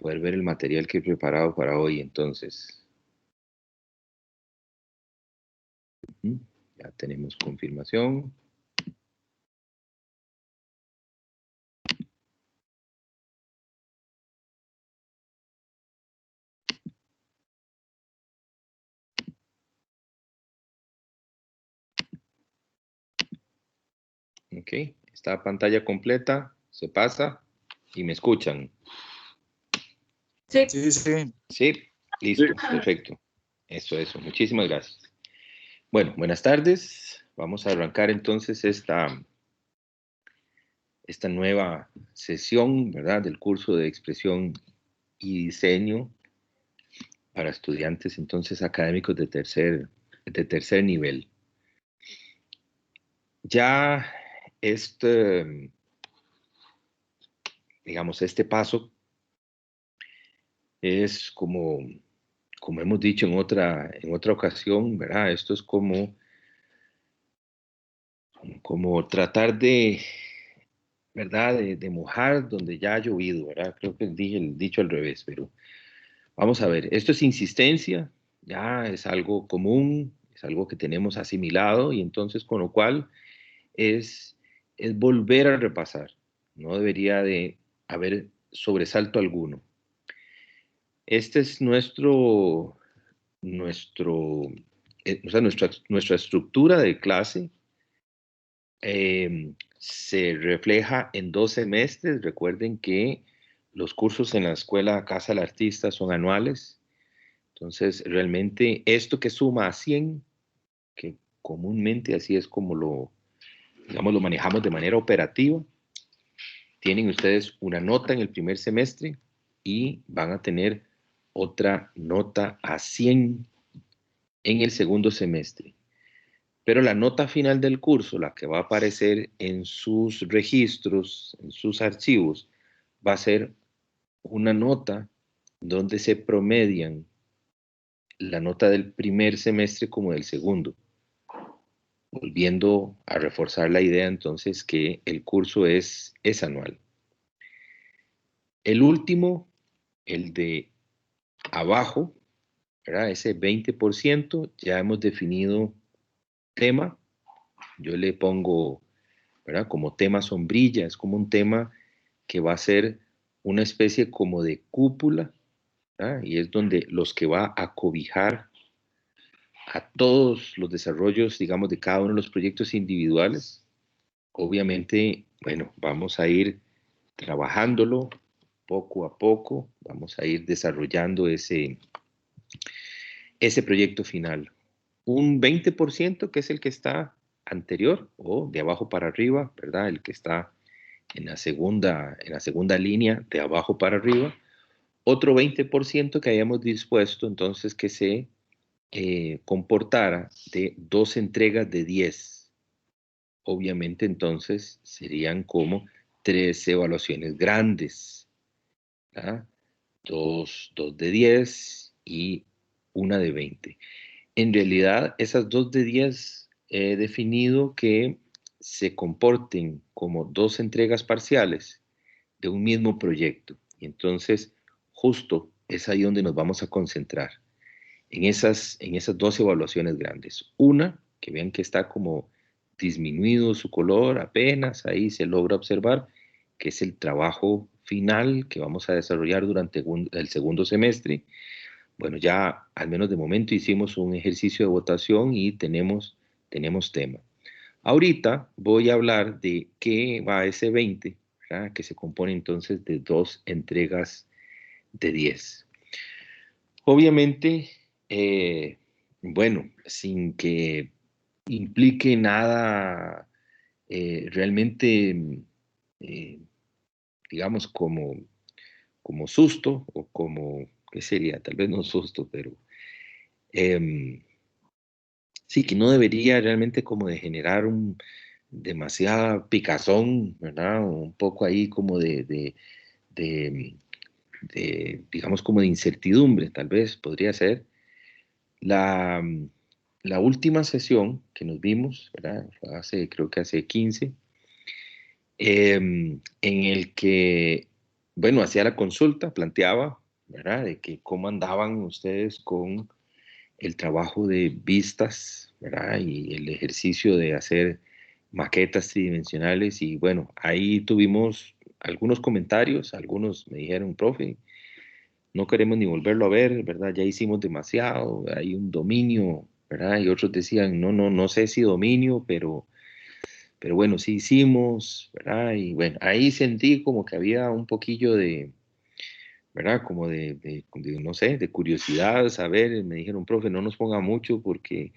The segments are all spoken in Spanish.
poder ver el material que he preparado para hoy, entonces. Ya tenemos confirmación. Ok, está pantalla completa, se pasa y me escuchan. Sí. Sí, sí. Sí, listo, perfecto. Eso, muchísimas gracias. Bueno, buenas tardes. Vamos a arrancar entonces esta nueva sesión, ¿verdad? Del curso de expresión y diseño para estudiantes entonces académicos de tercer nivel. Ya digamos, este paso es como hemos dicho en otra ocasión, ¿verdad? Esto es como tratar de, ¿verdad? De mojar donde ya ha llovido, ¿verdad? Creo que dije el dicho al revés, pero vamos a ver, esto es insistencia, ya es algo común, es algo que tenemos asimilado y entonces con lo cual es volver a repasar, no debería de haber sobresalto alguno. Este es o sea, nuestra estructura de clase se refleja en 2 semestres. Recuerden que los cursos en la Escuela Casa del Artista son anuales. Entonces, realmente esto que suma a 100, que comúnmente así es como lo manejamos de manera operativa, tienen ustedes una nota en el primer semestre y van a tener otra nota a 100 en el segundo semestre. Pero la nota final del curso, la que va a aparecer en sus registros, en sus archivos, va a ser una nota donde se promedian la nota del primer semestre como del segundo. Volviendo a reforzar la idea entonces que el curso es anual. El último, el de abajo, ¿verdad? Ese 20%, ya hemos definido tema. Yo le pongo, ¿verdad? Como tema sombrilla, es como un tema que va a ser una especie como de cúpula, ¿verdad? Y es donde los que va a cobijar a todos los desarrollos, digamos, de cada uno de los proyectos individuales. Obviamente, bueno, vamos a ir trabajándolo poco a poco, vamos a ir desarrollando ese proyecto final. Un 20% que es el que está anterior o de abajo para arriba, ¿verdad? El que está en la segunda línea de abajo para arriba. Otro 20% que hayamos dispuesto entonces que se comportara de 2 entregas de 10. Obviamente entonces serían como 3 evaluaciones grandes, ¿verdad? 2 de 10 y una de 20. En realidad, esas 2 de 10 he definido que se comporten como 2 entregas parciales de un mismo proyecto. Y entonces, justo es ahí donde nos vamos a concentrar, en esas 2 evaluaciones grandes. Una, que vean que está como disminuido su color, apenas ahí se logra observar, que es el trabajo final que vamos a desarrollar durante el segundo semestre. Bueno, ya al menos de momento hicimos un ejercicio de votación y tenemos tema. Ahorita voy a hablar de qué va ese 20, ¿verdad? Que se compone entonces de 2 entregas de 10. Obviamente, bueno, sin que implique nada realmente, eh, digamos, como susto o como, ¿qué sería? Tal vez no susto, pero sí, que no debería realmente como de generar demasiada picazón, ¿verdad? Un poco ahí como de, digamos, como de incertidumbre, tal vez podría ser. La, la última sesión que nos vimos, ¿verdad? Creo que hace 15, en el que bueno, hacía la consulta, planteaba, ¿verdad? De que cómo andaban ustedes con el trabajo de vistas, ¿verdad? Y el ejercicio de hacer maquetas tridimensionales. Y bueno, ahí tuvimos algunos comentarios, algunos me dijeron, profe, no queremos ni volverlo a ver, ¿verdad? Ya hicimos demasiado, hay un dominio, ¿verdad? Y otros decían, no sé si dominio, pero bueno, sí hicimos, ¿verdad? Y bueno, ahí sentí como que había un poquillo de, ¿verdad? Como no sé, de curiosidad, saber, me dijeron, profe, no nos ponga mucho porque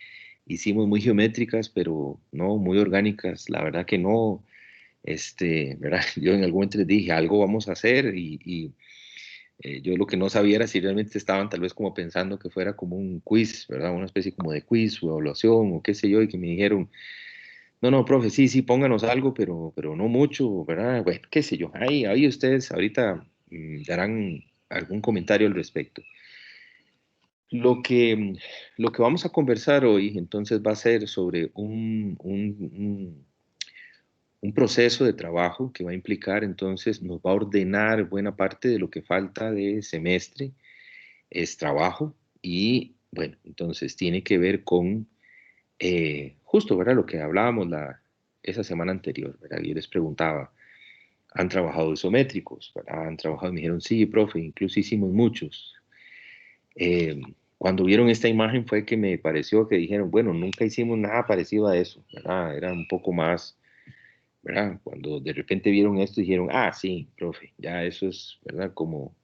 hicimos muy geométricas, pero no muy orgánicas, la verdad que no, ¿verdad? Yo en algún momento les dije, algo vamos a hacer y yo lo que no sabía era si realmente estaban tal vez como pensando que fuera como un quiz, ¿verdad? Una especie como de quiz o evaluación o qué sé yo, y que me dijeron, no, profe, sí, pónganos algo, pero no mucho, ¿verdad? Bueno, qué sé yo, ahí ustedes ahorita darán algún comentario al respecto. Lo que, lo que vamos a conversar hoy entonces va a ser sobre un proceso de trabajo que va a implicar entonces, nos va a ordenar buena parte de lo que falta de semestre, es trabajo y bueno, entonces tiene que ver con justo, ¿verdad? Lo que hablábamos esa semana anterior, ¿verdad? Yo les preguntaba, ¿han trabajado isométricos? ¿Verdad? ¿Han trabajado? Me dijeron, sí, profe, incluso hicimos muchos. Eh, Cuando vieron esta imagen fue que me pareció que dijeron, bueno, nunca hicimos nada parecido a eso, ¿verdad? Era un poco más, ¿verdad? Cuando de repente vieron esto dijeron, sí, profe, ya eso es, ¿verdad? Como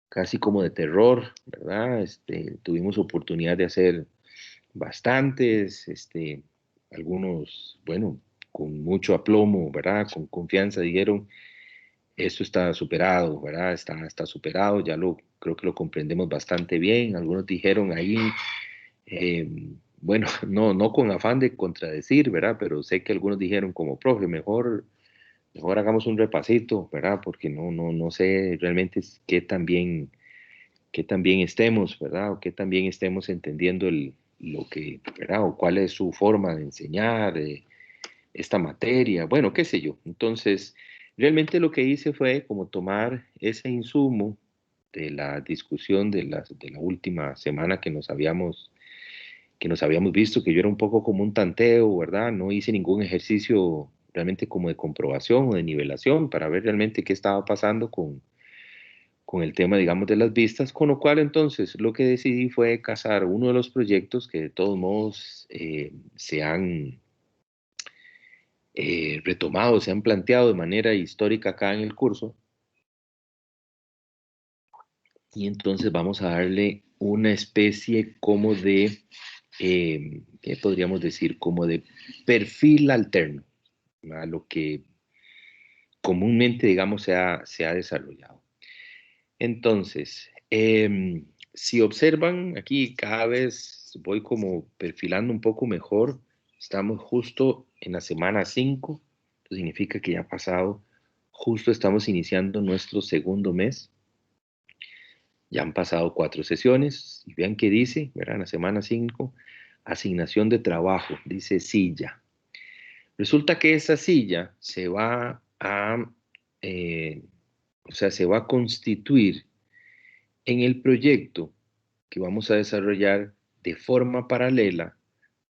casi como de terror, ¿verdad? Tuvimos oportunidad de hacer bastantes, algunos, bueno, con mucho aplomo, ¿verdad? Con confianza dijeron, esto está superado, ¿verdad? Está superado, creo que lo comprendemos bastante bien. Algunos dijeron ahí, eh, bueno, no con afán de contradecir, ¿verdad? Pero sé que algunos dijeron como, profe, mejor hagamos un repasito, ¿verdad? Porque no sé realmente qué tan bien estemos, ¿verdad? O qué tan bien estemos entendiendo lo que, ¿verdad? O cuál es su forma de enseñar esta materia, bueno, qué sé yo. Entonces, realmente lo que hice fue como tomar ese insumo de la discusión de la última semana que nos habíamos visto, que yo era un poco como un tanteo, ¿verdad? No hice ningún ejercicio realmente como de comprobación o de nivelación para ver realmente qué estaba pasando con el tema, digamos, de las vistas, con lo cual entonces lo que decidí fue casar uno de los proyectos que de todos modos se han retomado, se han planteado de manera histórica acá en el curso, y entonces vamos a darle una especie como de, ¿qué podríamos decir? Como de perfil alterno a lo que comúnmente, digamos, se ha desarrollado. Entonces, si observan aquí, cada vez voy como perfilando un poco mejor. Estamos justo en la semana 5, eso significa que ya ha pasado, justo estamos iniciando nuestro segundo mes. Ya han pasado 4 sesiones y vean qué dice, ¿verdad? En la semana 5, asignación de trabajo, dice silla. Resulta que esa silla se va a, eh, o sea, se va a constituir en el proyecto que vamos a desarrollar de forma paralela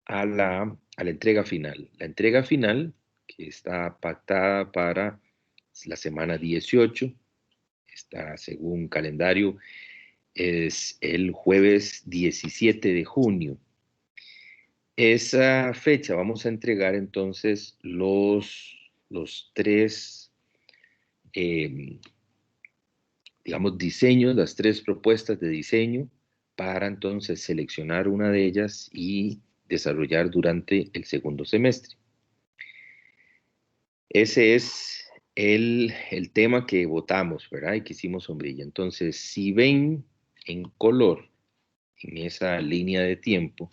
a la entrega final. La entrega final, que está pactada para la semana 18, está según calendario, es el jueves 17 de junio. Esa fecha vamos a entregar entonces los tres, eh, digamos, diseños, las tres propuestas de diseño para entonces seleccionar una de ellas y desarrollar durante el segundo semestre. Ese es el tema que votamos, ¿verdad? Y que hicimos sombrilla. Entonces, si ven en color en esa línea de tiempo,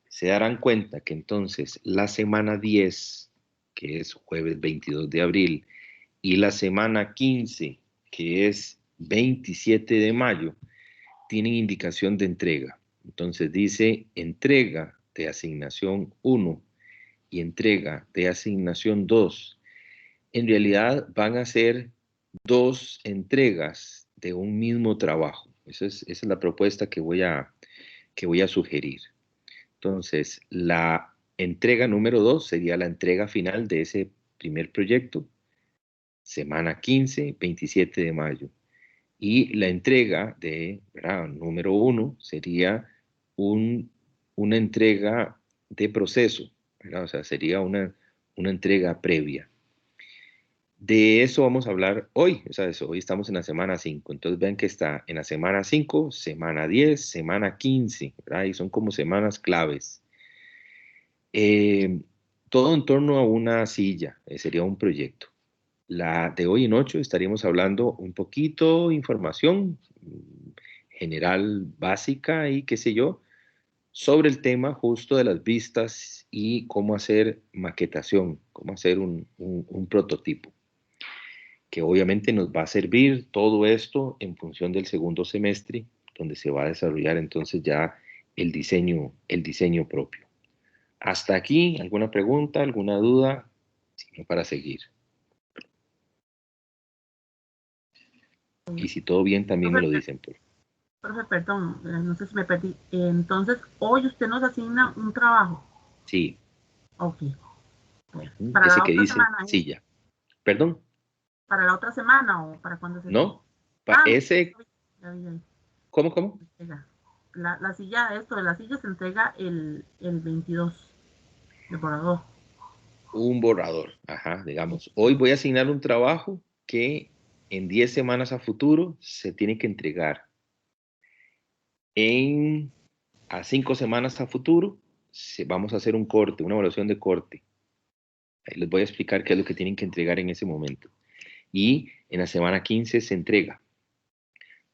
se darán cuenta que entonces la semana 10, que es jueves 22 de abril, y la semana 15, que es 27 de mayo, tienen indicación de entrega. Entonces dice entrega de asignación 1 y entrega de asignación 2. En realidad van a ser dos entregas de un mismo trabajo. Esa es la propuesta que voy a sugerir. Entonces, la entrega número 2 sería la entrega final de ese primer proyecto, semana 15, 27 de mayo. Y la entrega de, ¿verdad? Número 1 sería una entrega de proceso, ¿verdad? O sea, sería una entrega previa. De eso vamos a hablar hoy, o sea, hoy estamos en la semana 5, entonces ven que está en la semana 5, semana 10, semana 15, ¿verdad? Y son como semanas claves. Eh, Todo en torno a una silla, sería un proyecto. La de hoy en 8 estaríamos hablando un poquito información general básica y qué sé yo, sobre el tema justo de las vistas y cómo hacer maquetación, cómo hacer un prototipo, que obviamente nos va a servir todo esto en función del segundo semestre, donde se va a desarrollar entonces ya el diseño propio. Hasta aquí, ¿alguna pregunta, alguna duda? Si no, para seguir. Y si todo bien, también me lo dicen. Profe, perdón, no sé si me perdí. Entonces, hoy usted nos asigna un trabajo. Sí. Ok. Bueno, para Ese la que otra dice semana. silla. ¿Perdón? ¿Para la otra semana o para cuándo sería? ¿No? No, Ese, ya vi ahí. ¿cómo? La silla, esto de la silla se entrega el 22 de borrador. Un borrador. Ajá, digamos. Hoy voy a asignar un trabajo que en 10 semanas a futuro se tiene que entregar. A 5 semanas a futuro vamos a hacer un corte, una evaluación de corte. Ahí les voy a explicar qué es lo que tienen que entregar en ese momento. Y en la semana 15 se entrega.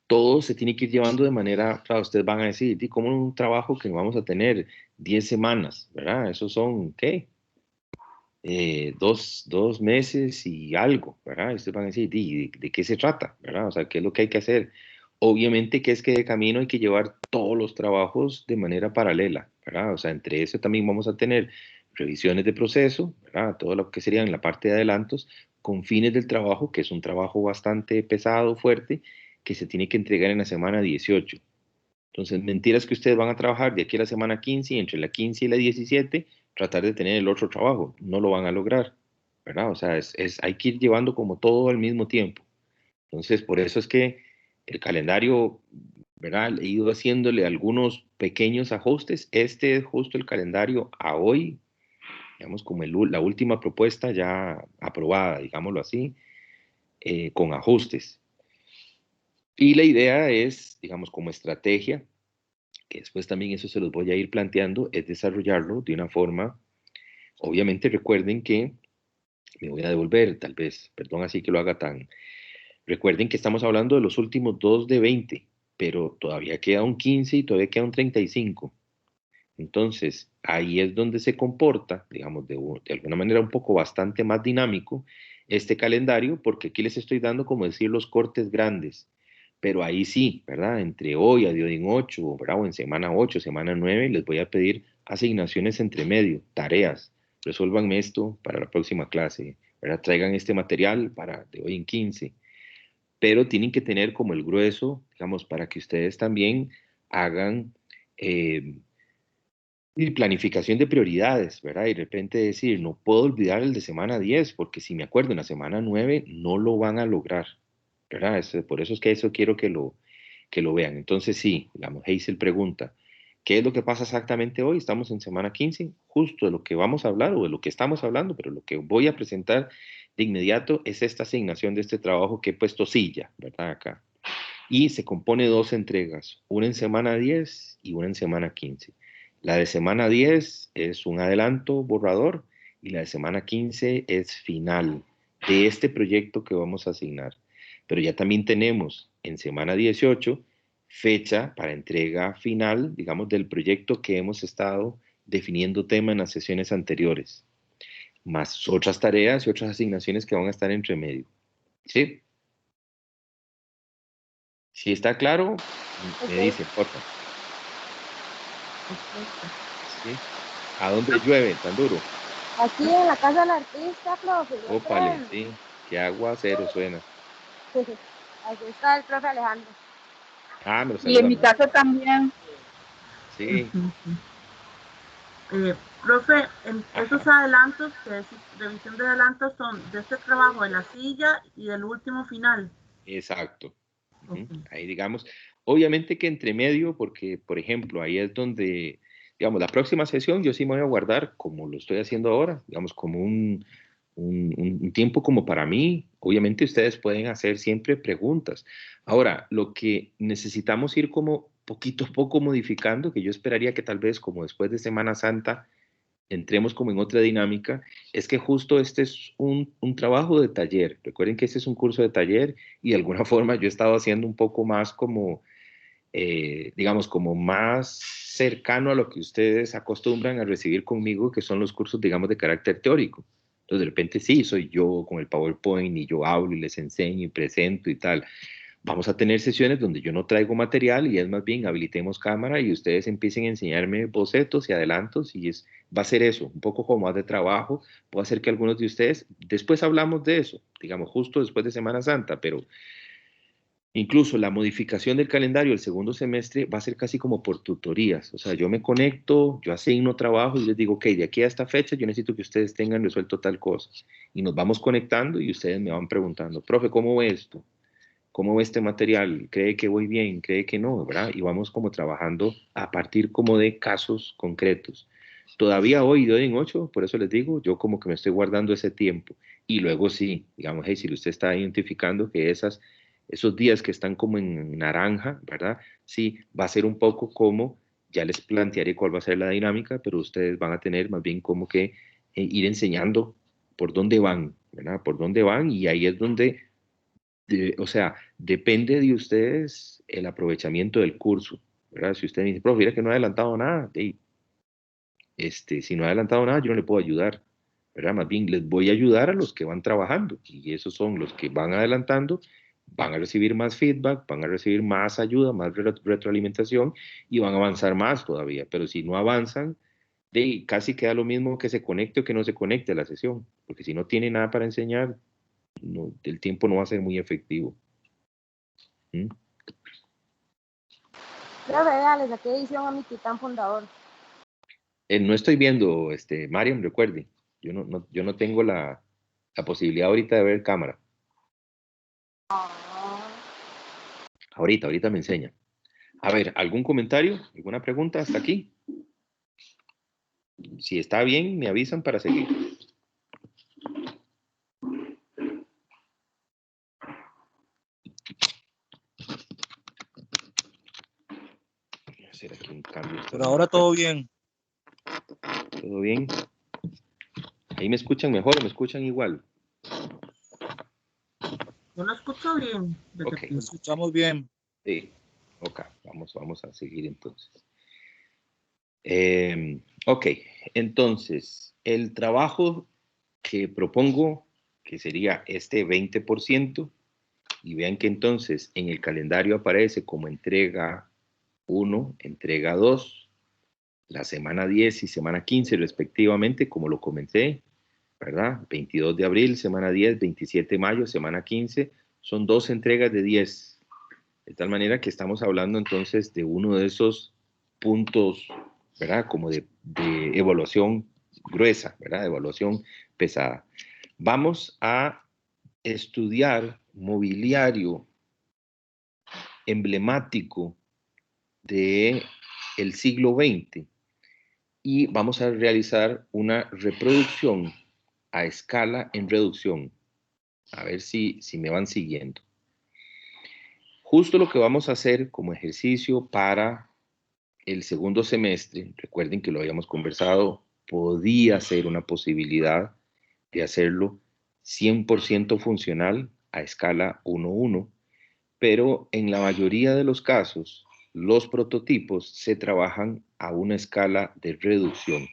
Todo se tiene que ir llevando de manera, claro, ustedes van a decir, ¿y cómo un trabajo que vamos a tener 10 semanas, ¿verdad? Esos son, ¿qué? Dos meses y algo, ¿verdad? Y ustedes van a decir, ¿de qué se trata? ¿Verdad? O sea, ¿qué es lo que hay que hacer? Obviamente que es que de camino hay que llevar todos los trabajos de manera paralela, ¿verdad? O sea, entre eso también vamos a tener revisiones de proceso, ¿verdad? Todo lo que serían la parte de adelantos, con fines del trabajo, que es un trabajo bastante pesado, fuerte, que se tiene que entregar en la semana 18. Entonces, mentiras que ustedes van a trabajar de aquí a la semana 15 y entre la 15 y la 17 tratar de tener el otro trabajo. No lo van a lograr, ¿verdad? O sea, hay que ir llevando como todo al mismo tiempo. Entonces, por eso es que el calendario, ¿verdad? He ido haciéndole algunos pequeños ajustes. Este es justo el calendario a hoy, digamos, como la última propuesta ya aprobada, digámoslo así, con ajustes. Y la idea es, digamos, como estrategia, que después también eso se los voy a ir planteando, es desarrollarlo de una forma, obviamente recuerden que, me voy a devolver tal vez, perdón así que lo haga tan, recuerden que estamos hablando de los últimos 2 de 20, pero todavía queda un 15 y todavía queda un 35. Entonces, ahí es donde se comporta, digamos, de alguna manera un poco bastante más dinámico este calendario, porque aquí les estoy dando, como decir, los cortes grandes. Pero ahí sí, ¿verdad? Entre hoy a Diodin 8, ¿verdad? O en semana 8, semana 9, les voy a pedir asignaciones entre medio, tareas. Resuélvanme esto para la próxima clase, ¿verdad? Traigan este material para de hoy en 15. Pero tienen que tener como el grueso, digamos, para que ustedes también hagan y planificación de prioridades, ¿verdad? Y de repente decir, no puedo olvidar el de semana 10, porque si me acuerdo en la semana 9 no lo van a lograr, ¿verdad? Por eso es que eso quiero que lo vean. Entonces, sí, digamos, Hazel pregunta, ¿qué es lo que pasa exactamente hoy? Estamos en semana 15, justo de lo que vamos a hablar o de lo que estamos hablando, pero lo que voy a presentar de inmediato es esta asignación de este trabajo que he puesto silla, ¿verdad? Acá. Y se compone de dos entregas, una en semana 10 y una en semana 15. La de semana 10 es un adelanto borrador y la de semana 15 es final de este proyecto que vamos a asignar. Pero ya también tenemos en semana 18 fecha para entrega final, digamos, del proyecto que hemos estado definiendo tema en las sesiones anteriores, más otras tareas y otras asignaciones que van a estar entre medio. ¿Sí? Si está claro, me Ok, dicen, por favor. Perfecto. ¿Sí? ¿A dónde llueve tan duro? aquí en la casa del artista, profe, lo Ópale, tren. sí. Qué aguacero suena. Aquí está el profe Alejandro. Ah, me lo Y en mi saluda. caso también. Sí. Profe, esos Ajá. adelantos, que es revisión de adelantos, son de este trabajo de la silla y del último final. Exacto. Okay. Ahí digamos, obviamente que entre medio, porque por ejemplo, ahí es donde, digamos, la próxima sesión yo sí me voy a guardar, como lo estoy haciendo ahora, digamos, como un tiempo como para mí. Obviamente ustedes pueden hacer siempre preguntas. Ahora, lo que necesitamos ir como poquito a poco modificando, que yo esperaría que tal vez como después de Semana Santa, entremos como en otra dinámica, es que justo este es un trabajo de taller. Recuerden que este es un curso de taller y de alguna forma yo he estado haciendo un poco más como, digamos, como más cercano a lo que ustedes acostumbran a recibir conmigo, que son los cursos, digamos, de carácter teórico. Entonces, de repente sí, soy yo con el PowerPoint y yo hablo y les enseño y presento y tal. Vamos a tener sesiones donde yo no traigo material y es más bien habilitemos cámara y ustedes empiecen a enseñarme bocetos y adelantos y va a ser eso, un poco como más de trabajo. Puede ser que algunos de ustedes, después hablamos de eso, digamos justo después de Semana Santa, pero incluso la modificación del calendario el segundo semestre va a ser casi como por tutorías. O sea, yo me conecto, yo asigno trabajo y les digo, ok, de aquí a esta fecha yo necesito que ustedes tengan resuelto tal cosa. Y nos vamos conectando y ustedes me van preguntando, profe, ¿cómo ve esto? ¿Cómo ve este material? ¿Cree que voy bien? ¿Cree que no? ¿Verdad? Y vamos como trabajando a partir como de casos concretos. Todavía hoy, de hoy en 8, por eso les digo, yo como que me estoy guardando ese tiempo. Y luego sí, digamos, hey, si usted está identificando que esos días que están como en naranja, ¿verdad? Sí, va a ser un poco como, ya les plantearé cuál va a ser la dinámica, pero ustedes van a tener más bien como que ir enseñando por dónde van, ¿verdad? Por dónde van y ahí es donde o sea, depende de ustedes el aprovechamiento del curso, ¿verdad? Si usted me dice, profe, mira que no ha adelantado nada, si no ha adelantado nada, yo no le puedo ayudar, ¿verdad? Más bien les voy a ayudar a los que van trabajando y esos son los que van adelantando, van a recibir más feedback, van a recibir más ayuda, más retroalimentación y van a avanzar más todavía, pero si no avanzan, casi queda lo mismo que se conecte o que no se conecte a la sesión, porque si no tiene nada para enseñar, no, el tiempo no va a ser muy efectivo. ¿Mm? Profe, vea, le saqué edición a mi titán fundador. No estoy viendo, Mariam, recuerde, yo no tengo la posibilidad ahorita de ver cámara. Ahorita me enseña. A ver, ¿algún comentario? ¿Alguna pregunta hasta aquí? Si está bien, me avisan para seguir. Voy a hacer aquí un cambio. Por ahora todo bien. ¿Todo bien? ¿Ahí me escuchan mejor o me escuchan igual? Yo lo escucho bien. Ok. Lo escuchamos bien. Sí. Ok, vamos a seguir entonces. Ok, entonces, el trabajo que propongo, que sería este 20%, y vean que entonces en el calendario aparece como entrega 1, entrega 2, la semana 10 y semana 15 respectivamente, como lo comenté, ¿verdad? 22 de abril, semana 10, 27 de mayo, semana 15, son 2 entregas de 10. De tal manera que estamos hablando entonces de uno de esos puntos, ¿verdad? Como de evaluación gruesa, ¿verdad? De evaluación pesada. Vamos a estudiar mobiliario emblemático de el siglo XX y vamos a realizar una reproducción a escala en reducción. A ver si me van siguiendo. Justo lo que vamos a hacer como ejercicio para el segundo semestre, recuerden que lo habíamos conversado, podía ser una posibilidad de hacerlo 100% funcional a escala 1:1, pero en la mayoría de los casos, los prototipos se trabajan a una escala de reducción,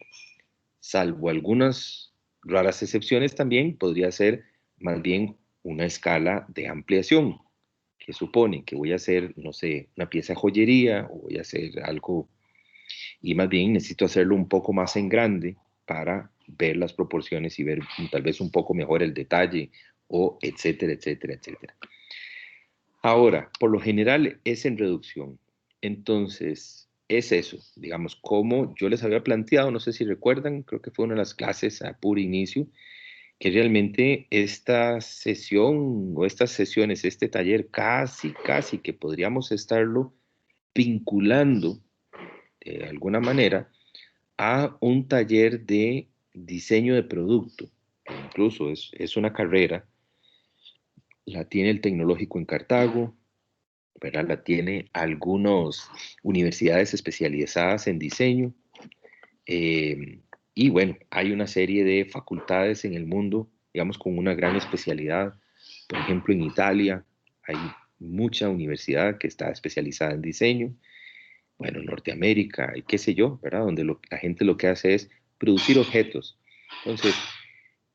salvo algunas raras excepciones también, podría ser más bien una escala de ampliación, que supone que voy a hacer, no sé, una pieza de joyería o voy a hacer algo y más bien necesito hacerlo un poco más en grande para ver las proporciones y ver tal vez un poco mejor el detalle o etcétera, etcétera, etcétera. Ahora, por lo general es en reducción. Entonces, es eso, digamos, como yo les había planteado, no sé si recuerdan, creo que fue una de las clases a puro inicio, que realmente esta sesión o estas sesiones, este taller, casi que podríamos estarlo vinculando de alguna manera a un taller de diseño de producto. Incluso es una carrera, la tiene el Tecnológico en Cartago, ¿verdad? La tiene algunas universidades especializadas en diseño. eh, y bueno, hay una serie de facultades en el mundo, digamos, con una gran especialidad. Por ejemplo, en Italia hay mucha universidad que está especializada en diseño. Bueno, Norteamérica y qué sé yo, ¿verdad? Donde la gente lo que hace es producir objetos. Entonces,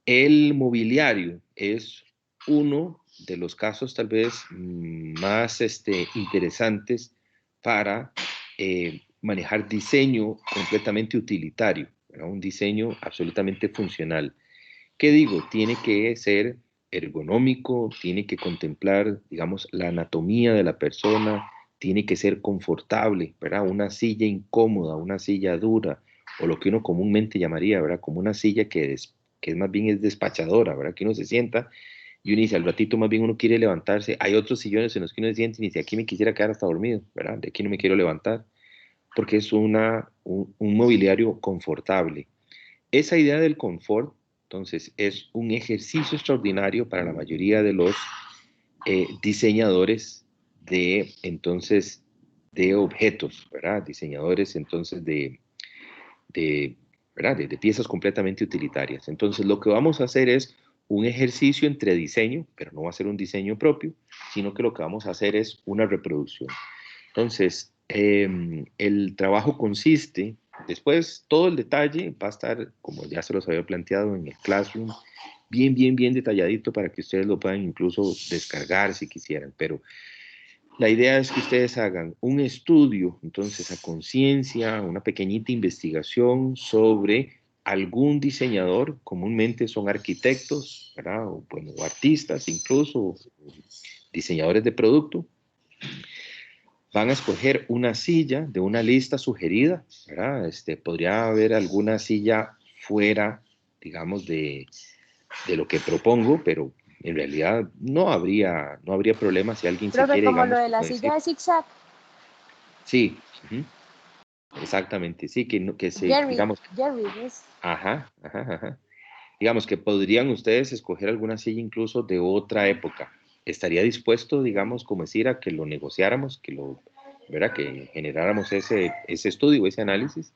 el mobiliario es uno de los casos tal vez más interesantes para manejar diseño completamente utilitario, ¿verdad? Un diseño absolutamente funcional. ¿Qué digo? Tiene que ser ergonómico, tiene que contemplar, digamos, la anatomía de la persona, tiene que ser confortable, ¿verdad? Una silla incómoda, una silla dura, o lo que uno comúnmente llamaría, ¿verdad? Como una silla que más bien es despachadora, ¿verdad? Que uno se sienta y uno dice, al ratito más bien uno quiere levantarse. Hay otros sillones en los que uno se siente y dice, aquí me quisiera quedar hasta dormido, ¿verdad? De aquí no me quiero levantar, porque es un mobiliario confortable. Esa idea del confort, entonces, es un ejercicio extraordinario para la mayoría de los diseñadores entonces, de objetos, ¿verdad? Diseñadores, entonces, de, ¿verdad? De piezas completamente utilitarias. Entonces, lo que vamos a hacer es un ejercicio entre diseño, pero no va a ser un diseño propio, sino que lo que vamos a hacer es una reproducción. Entonces, el trabajo consiste, después todo el detalle va a estar, como ya se los había planteado en el Classroom, bien detalladito para que ustedes lo puedan incluso descargar si quisieran, pero la idea es que ustedes hagan un estudio, entonces a conciencia, una pequeñita investigación sobre algún diseñador, comúnmente son arquitectos, ¿verdad? O, bueno, o artistas incluso, o diseñadores de producto. Van a escoger una silla de una lista sugerida, ¿verdad? Podría haber alguna silla fuera, digamos, de lo que propongo, pero en realidad no habría problema si alguien se Profe, quiere, como lo digamos, de la como silla decir, de zigzag. sí, exactamente, sí, que se, Jerry, digamos, Jerry, ¿ves? ajá. Digamos que podrían ustedes escoger alguna silla incluso de otra época. ¿Estaría dispuesto, digamos, como decir, a que lo negociáramos, ¿verdad? Que generáramos ese estudio, ese análisis?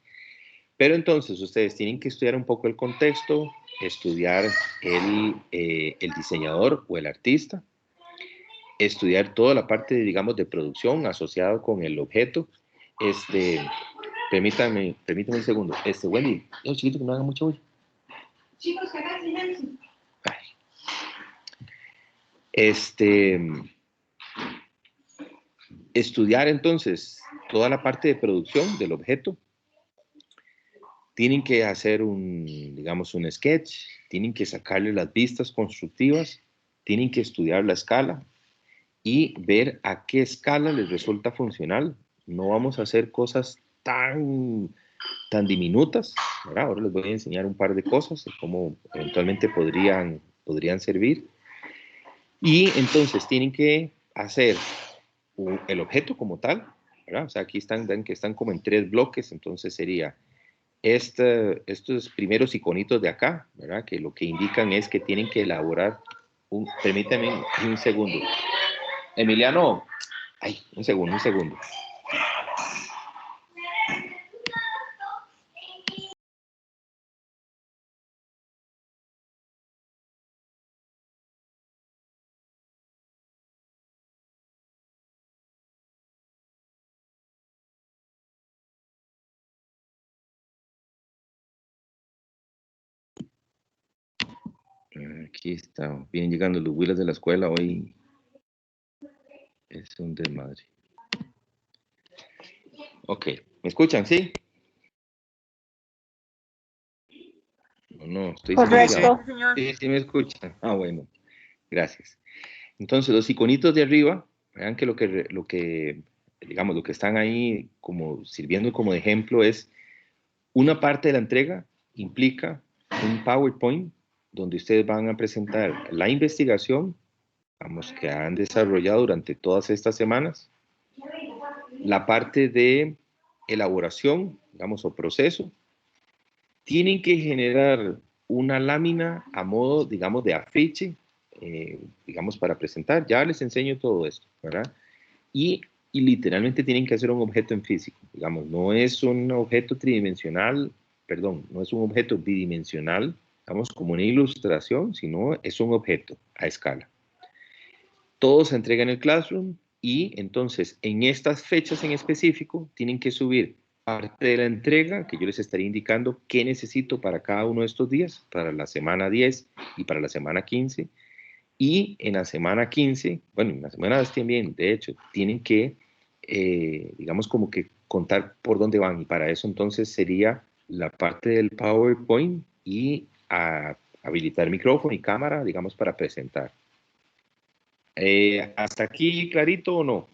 Pero entonces ustedes tienen que estudiar un poco el contexto, estudiar el diseñador o el artista, estudiar toda la parte, digamos, de producción asociado con el objeto. Permítame un segundo. Wendy, no, chiquito, que no haga mucho bulla. Chicos, que hagan silencio. Estudiar entonces toda la parte de producción del objeto. Tienen que hacer digamos, un sketch, tienen que sacarle las vistas constructivas, tienen que estudiar la escala y ver a qué escala les resulta funcional. No vamos a hacer cosas tan diminutas, ¿verdad? Ahora les voy a enseñar un par de cosas de cómo eventualmente podrían servir. Y entonces tienen que hacer el objeto como tal, ¿verdad? O sea, aquí ven que están como en 3 bloques, entonces sería estos primeros iconitos de acá, ¿verdad? Que lo que indican es que tienen que elaborar permítame un segundo. Emiliano, un segundo. Aquí está, vienen llegando los huilas de la escuela hoy. Es un desmadre. Ok, ¿me escuchan? ¿Sí? No, estoy Sí, sí. silenciado. Correcto. Sí, señor. Sí, sí me escuchan. Ah, bueno, gracias. Entonces, los iconitos de arriba Vean que digamos, lo que están ahí como sirviendo como de ejemplo es una parte de la entrega implica un PowerPoint donde ustedes van a presentar la investigación, digamos, que han desarrollado durante todas estas semanas, la parte de elaboración, digamos, o proceso. Tienen que generar una lámina a modo, digamos, de afiche, digamos, para presentar. Ya les enseño todo esto, ¿verdad? Y literalmente tienen que hacer un objeto en físico, digamos, no es un objeto tridimensional, perdón, no es un objeto bidimensional, digamos, como una ilustración, sino es un objeto a escala. Todo se entrega en el Classroom y entonces en estas fechas en específico tienen que subir parte de la entrega que yo les estaría indicando qué necesito para cada uno de estos días, para la semana 10 y para la semana 15. Y en la semana 15, bueno, en la semana también, de hecho, tienen que, digamos, como que contar por dónde van. Y para eso entonces sería la parte del PowerPoint y habilitar micrófono y cámara, digamos, para presentar. ¿Hasta aquí clarito o no?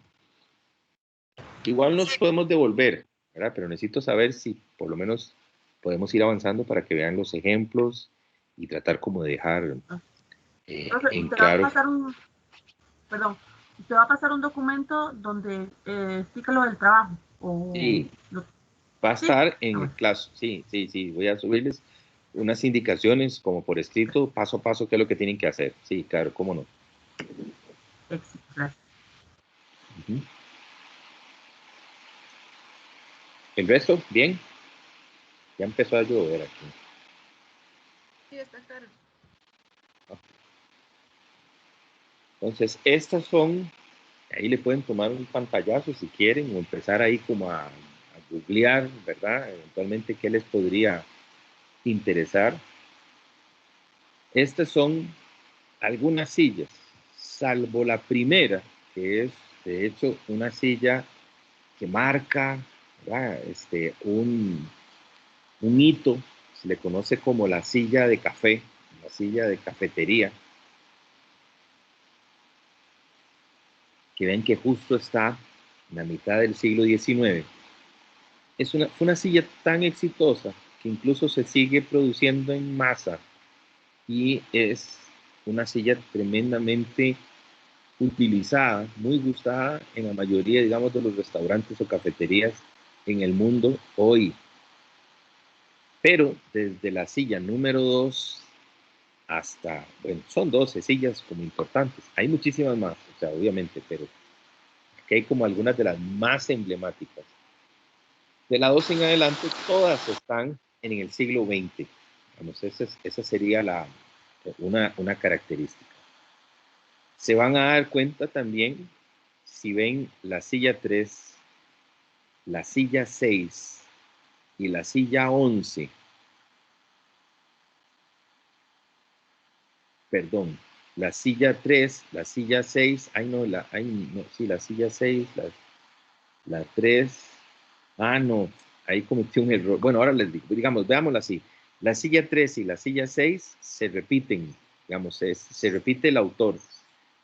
Igual nos podemos devolver, ¿verdad? Pero necesito saber si por lo menos podemos ir avanzando para que vean los ejemplos y tratar como de dejar Profe, en te va a claro. pasar perdón, te va a pasar un documento donde explica lo del trabajo. Sí, va a ¿Sí? estar en el clase. Sí, voy a subirles unas indicaciones como por escrito, paso a paso, qué es lo que tienen que hacer. Sí, claro, cómo no. Éxito, gracias. Ujú. ¿El resto? Bien. Ya empezó a llover aquí. Sí, está claro. Entonces, estas son, ahí le pueden tomar un pantallazo si quieren o empezar ahí como a googlear, ¿verdad? Eventualmente, ¿qué les podría interesar? Estas son algunas sillas, salvo la primera, que es, de hecho, una silla que marca, ¿verdad? Un hito, se le conoce como la silla de café, la silla de cafetería, que ven que justo está en la mitad del siglo XIX. Fue una silla tan exitosa que incluso se sigue produciendo en masa y es una silla tremendamente utilizada, muy gustada en la mayoría, digamos, de los restaurantes o cafeterías en el mundo hoy. Pero desde la silla número 2 hasta, bueno, son 12 sillas como importantes. Hay muchísimas más, o sea, obviamente, pero aquí hay como algunas de las más emblemáticas. De la 2 en adelante, todas están en el siglo XX. Vamos, esa sería una característica. Se van a dar cuenta también, si ven la silla 3, la silla 6 y la silla 11, perdón, la silla 3, la silla 6, sí, la silla 6, la 3, no, ahí cometí un error. Bueno, ahora les digo, digamos, veámosla así. La silla 3 y la silla 6 se repiten, digamos, se repite el autor.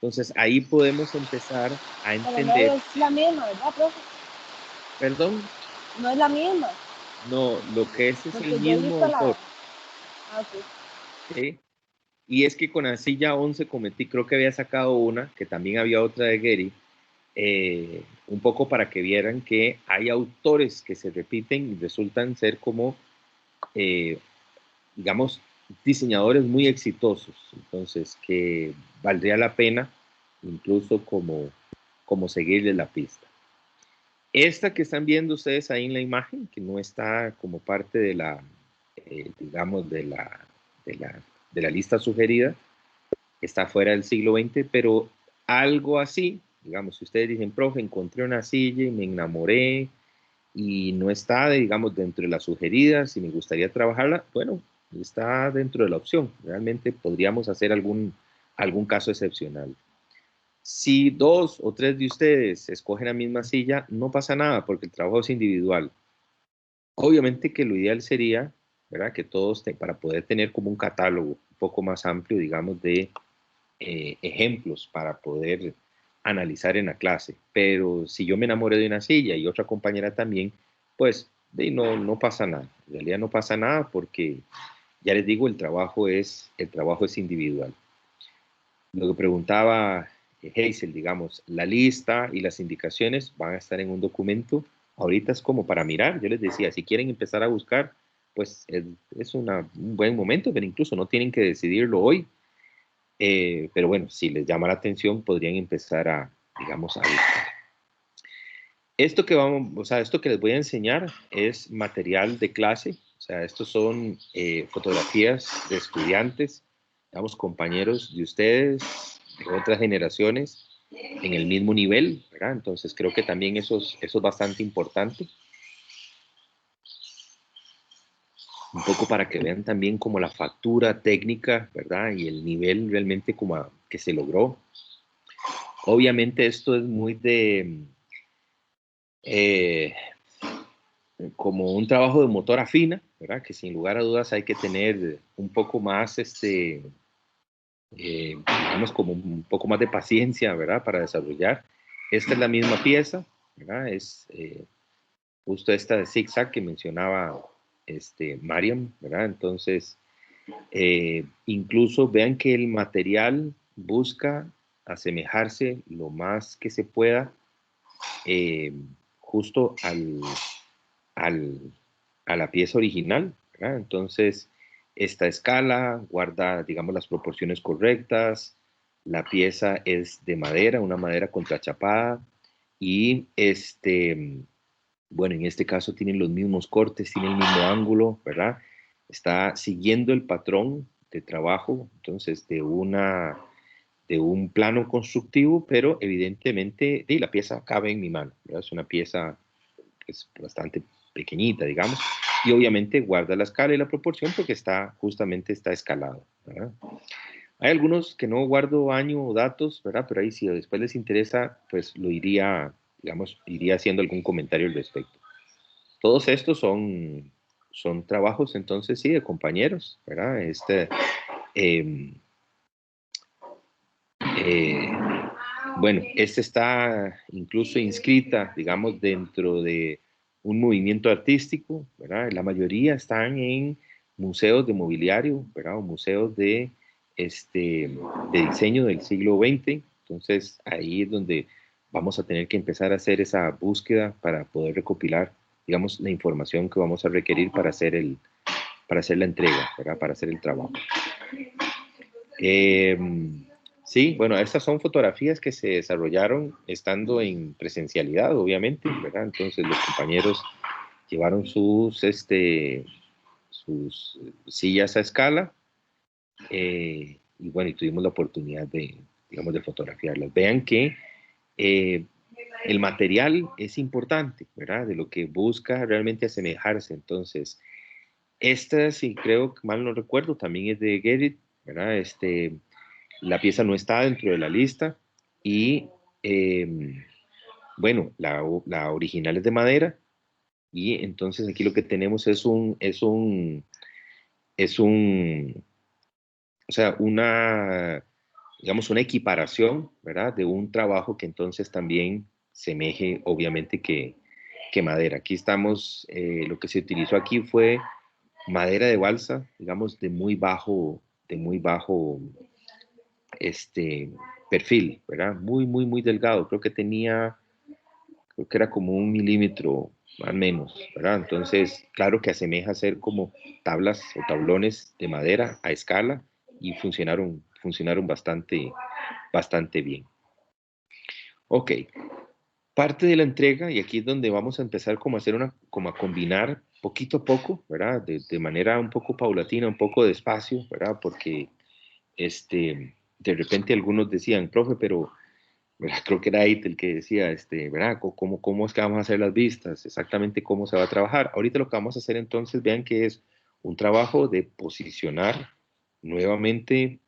Entonces ahí podemos empezar a Pero no entender. es la misma, ¿verdad, profe? Perdón, No es la misma. no, lo que es el Porque yo he mismo visto la. autor. Ah, ok. ¿Sí? Y es que con la silla 11 cometí, creo que había sacado una, que también había otra de Gary, un poco para que vieran que hay autores que se repiten y resultan ser como, eh, digamos, diseñadores muy exitosos. Entonces, que valdría la pena incluso como seguirle la pista. Esta que están viendo ustedes ahí en la imagen, que no está como parte de la, digamos, de la lista sugerida, está fuera del siglo XX, pero algo así, digamos, si ustedes dicen, profe, encontré una silla y me enamoré y no está, digamos, dentro de las sugeridas y me gustaría trabajarla, bueno, está dentro de la opción. Realmente podríamos hacer algún caso excepcional. Si 2 o 3 de ustedes escogen la misma silla, no pasa nada porque el trabajo es individual. Obviamente que lo ideal sería, ¿verdad? Que todos, para poder tener como un catálogo un poco más amplio, digamos, de ejemplos para poder analizar en la clase. Pero si yo me enamoré de una silla y otra compañera también, pues no pasa nada. En realidad no pasa nada porque, ya les digo, el trabajo es individual. Lo que preguntaba Hazel, digamos, la lista y las indicaciones van a estar en un documento. Ahorita es como para mirar. Yo les decía, si quieren empezar a buscar, pues es un buen momento, pero incluso no tienen que decidirlo hoy. Pero bueno, si les llama la atención, podrían empezar a, digamos, a buscar. Esto que les voy a enseñar es material de clase. O sea, estos son fotografías de estudiantes, digamos, compañeros de ustedes, de otras generaciones, en el mismo nivel, ¿verdad? Entonces creo que también eso es bastante importante. Un poco para que vean también como la factura técnica, ¿verdad? Y el nivel realmente como que se logró. Obviamente esto es muy de como un trabajo de motor afina, ¿verdad? Que sin lugar a dudas hay que tener un poco más, digamos, como un poco más de paciencia, ¿verdad? Para desarrollar. Esta es la misma pieza, ¿verdad? Es justo esta de zigzag que mencionaba Mariam, ¿verdad? Entonces, incluso vean que el material busca asemejarse lo más que se pueda justo al, a la pieza original, ¿verdad? Entonces, esta escala guarda, digamos, las proporciones correctas, la pieza es de madera, una madera contrachapada, y bueno, en este caso tienen los mismos cortes, tiene el mismo ángulo, ¿verdad? Está siguiendo el patrón de trabajo, entonces, de un plano constructivo, pero evidentemente la pieza cabe en mi mano, ¿verdad? Es una pieza pues, bastante pequeñita, digamos, y obviamente guarda la escala y la proporción porque justamente está escalado, ¿verdad? Hay algunos que no guardo año o datos, ¿verdad? Pero ahí si después les interesa, pues lo iría, digamos, iría haciendo algún comentario al respecto. Todos estos son trabajos, entonces, sí, de compañeros, ¿verdad? Eh, eh, bueno, está incluso inscrita, digamos, dentro de un movimiento artístico, ¿verdad? La mayoría están en museos de mobiliario, ¿verdad? O museos de diseño del siglo XX. Entonces, ahí es donde vamos a tener que empezar a hacer esa búsqueda para poder recopilar, digamos, la información que vamos a requerir para hacer la entrega, ¿verdad? Para hacer el trabajo. Sí, bueno, estas son fotografías que se desarrollaron estando en presencialidad, obviamente, ¿verdad? Entonces los compañeros llevaron sus sillas a escala y bueno, y tuvimos la oportunidad digamos, de fotografiarlas. Vean que eh, el material es importante, ¿verdad? De lo que busca realmente asemejarse. Entonces, esta, si creo que mal no recuerdo, también es de Gerrit, ¿verdad? La pieza no está dentro de la lista y bueno, la original es de madera y entonces aquí lo que tenemos o sea, digamos, una equiparación, ¿verdad? De un trabajo que entonces también semeje, obviamente, que madera. Aquí estamos, lo que se utilizó aquí fue madera de balsa, digamos, de muy bajo este perfil, ¿verdad? Muy, muy, muy delgado. Creo que era como 1 milímetro al menos, ¿verdad? Entonces, claro que asemeja a ser como tablas o tablones de madera a escala y funcionaron bastante bien. Ok, parte de la entrega, y aquí es donde vamos a empezar como a combinar poquito a poco, ¿verdad? De manera un poco paulatina, un poco despacio, ¿verdad? Porque de repente algunos decían, profe, pero ¿verdad? Creo que era Ait el que decía, ¿verdad? ¿Cómo es que vamos a hacer las vistas? Exactamente cómo se va a trabajar. Ahorita lo que vamos a hacer entonces, vean que es un trabajo de posicionar nuevamente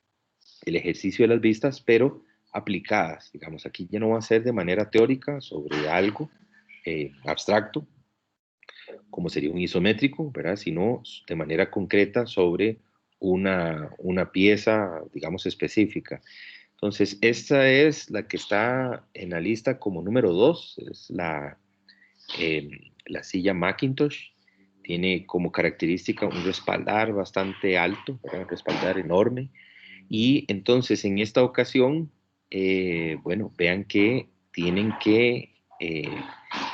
el ejercicio de las vistas, pero aplicadas. Digamos, aquí ya no va a ser de manera teórica sobre algo abstracto, como sería un isométrico, ¿verdad? Sino de manera concreta sobre una pieza, digamos, específica. Entonces, esta es la que está en la lista como número 2, es la silla Macintosh. Tiene como característica un respaldar bastante alto, ¿verdad? Un respaldar enorme. Y entonces, en esta ocasión, bueno, vean que tienen que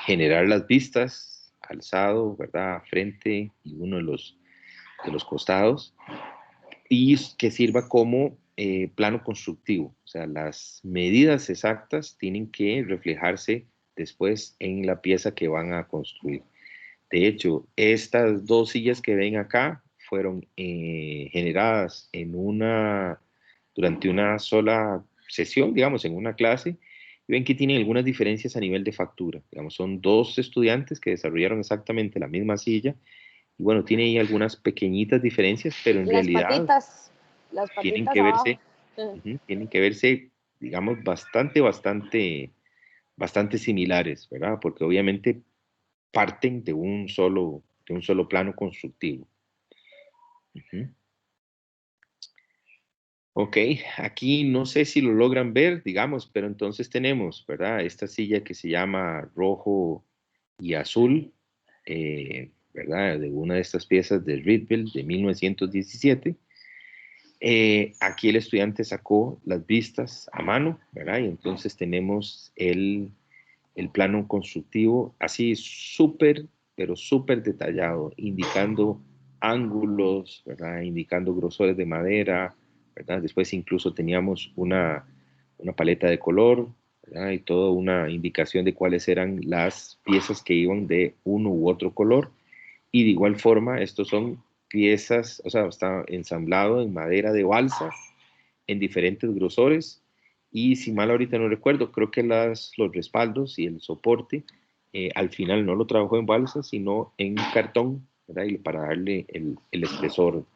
generar las vistas, alzado, ¿verdad? Frente y uno de los costados, y que sirva como plano constructivo. O sea, las medidas exactas tienen que reflejarse después en la pieza que van a construir. De hecho, estas dos sillas que ven acá fueron generadas durante una sola sesión, digamos, en una clase, y ven que tienen algunas diferencias a nivel de factura. Digamos, son dos estudiantes que desarrollaron exactamente la misma silla, y bueno, tiene ahí algunas pequeñitas diferencias, pero en realidad Las tienen patitas que abajo. verse, tienen que verse, digamos, bastante similares, ¿verdad? Porque obviamente parten de un solo plano constructivo. Ujú. Ok, aquí no sé si lo logran ver, digamos, pero entonces tenemos, ¿verdad? Esta silla que se llama rojo y azul, ¿verdad? De una de estas piezas de Rietveld de 1917. Aquí el estudiante sacó las vistas a mano, ¿verdad? Y entonces tenemos el plano constructivo así súper, pero súper detallado, indicando ángulos, ¿verdad? Indicando grosores de madera, ¿verdad? Después incluso teníamos una paleta de color, ¿verdad? Y toda una indicación de cuáles eran las piezas que iban de uno u otro color. Y de igual forma, estos son piezas, o sea, está ensamblado en madera de balsa en diferentes grosores, y si mal ahorita no recuerdo, creo que los respaldos y el soporte al final no lo trabajó en balsa, sino en cartón, ¿verdad? Y para darle el espesor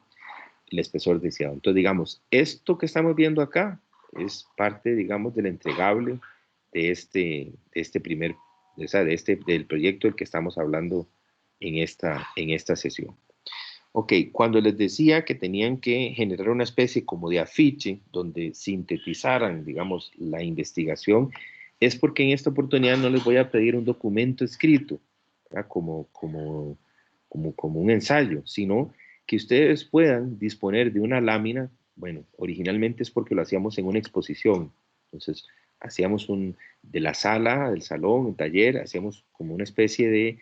deseado. Entonces, digamos, esto que estamos viendo acá es parte, digamos, del entregable de este primer, o sea, del proyecto del que estamos hablando en esta sesión. Ok, cuando les decía que tenían que generar una especie como de afiche donde sintetizaran, digamos, la investigación, es porque en esta oportunidad no les voy a pedir un documento escrito, ¿verdad? Como un ensayo, sino que ustedes puedan disponer de una lámina. Bueno, originalmente es porque lo hacíamos en una exposición, entonces hacíamos de la sala, del salón, un taller, hacíamos como una especie de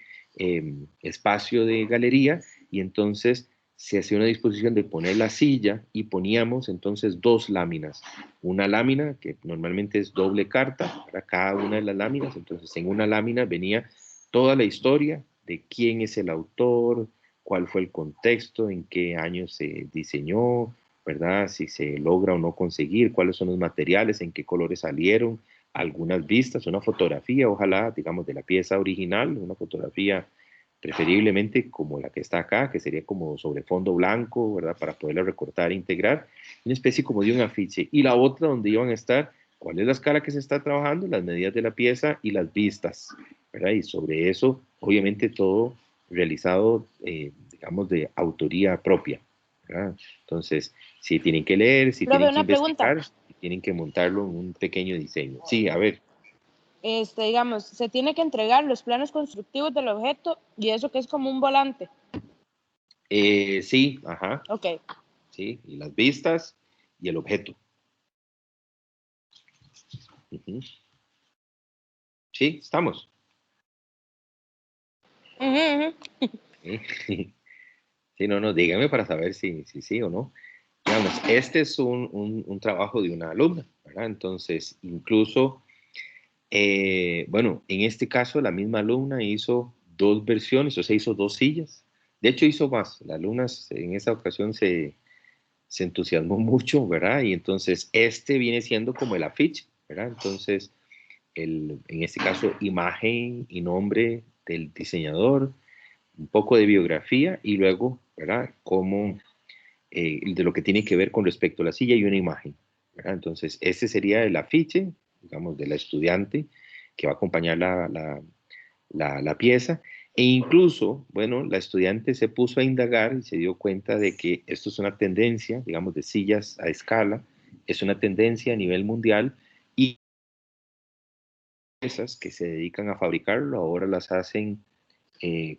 espacio de galería, y entonces se hacía una disposición de poner la silla y poníamos entonces dos láminas. Una lámina que normalmente es doble carta para cada una de las láminas, entonces en una lámina venía toda la historia de quién es el autor, cuál fue el contexto, en qué año se diseñó, ¿verdad? Si se logra o no conseguir, cuáles son los materiales, en qué colores salieron, algunas vistas, una fotografía, ojalá, digamos, de la pieza original, una fotografía preferiblemente como la que está acá, que sería como sobre fondo blanco, ¿verdad? Para poderla recortar e integrar, una especie como de un afiche. Y la otra donde iban a estar cuál es la escala que se está trabajando, las medidas de la pieza y las vistas, ¿verdad? Y sobre eso, obviamente, todo realizado, digamos, de autoría propia, ¿verdad? Entonces, si tienen que leer, si Profe, tienen que una pregunta. investigar, si tienen que montarlo en un pequeño diseño. Sí, a ver. Digamos, se tiene que entregar los planos constructivos del objeto y eso que es como un volante. Sí, ajá, Ok. sí, y las vistas y el objeto. Ujú. Sí, estamos. Ujú, ujú. Sí, sí, no, dígame para saber si sí o no. Digamos, este es un trabajo de una alumna, ¿verdad? Entonces, incluso, bueno, en este caso la misma alumna hizo dos versiones, o sea, hizo dos sillas. De hecho, hizo más. La alumna en esa ocasión se entusiasmó mucho, ¿verdad? Y entonces este viene siendo como el afiche, ¿verdad? Entonces, en este caso, imagen y nombre del diseñador, un poco de biografía y luego, ¿verdad? Como de lo que tiene que ver con respecto a la silla y una imagen, ¿verdad? Entonces, este sería el afiche, digamos, de la estudiante que va a acompañar la pieza. E incluso, bueno, la estudiante se puso a indagar y se dio cuenta de que esto es una tendencia, digamos, de sillas a escala es una tendencia a nivel mundial y empresas que se dedican a fabricarlo ahora las hacen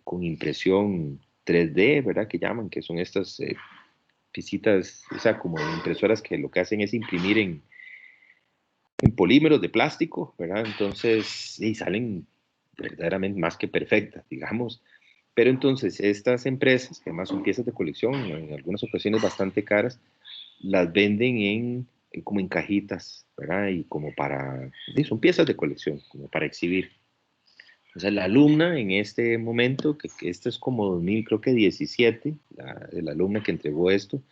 con impresión 3D, ¿verdad? Que llaman, que son estas pisitas, o sea, como impresoras que lo que hacen es imprimir en polímeros de plástico, ¿verdad? Entonces, sí, salen verdaderamente más que perfectas, digamos. Pero entonces, estas empresas, que además son piezas de colección, en algunas ocasiones bastante caras, las venden como en cajitas, ¿verdad? Y como para, sí, son piezas de colección, como para exhibir. O sea, la alumna en este momento, que esto es como 2000, creo que 17, la alumna que entregó esto,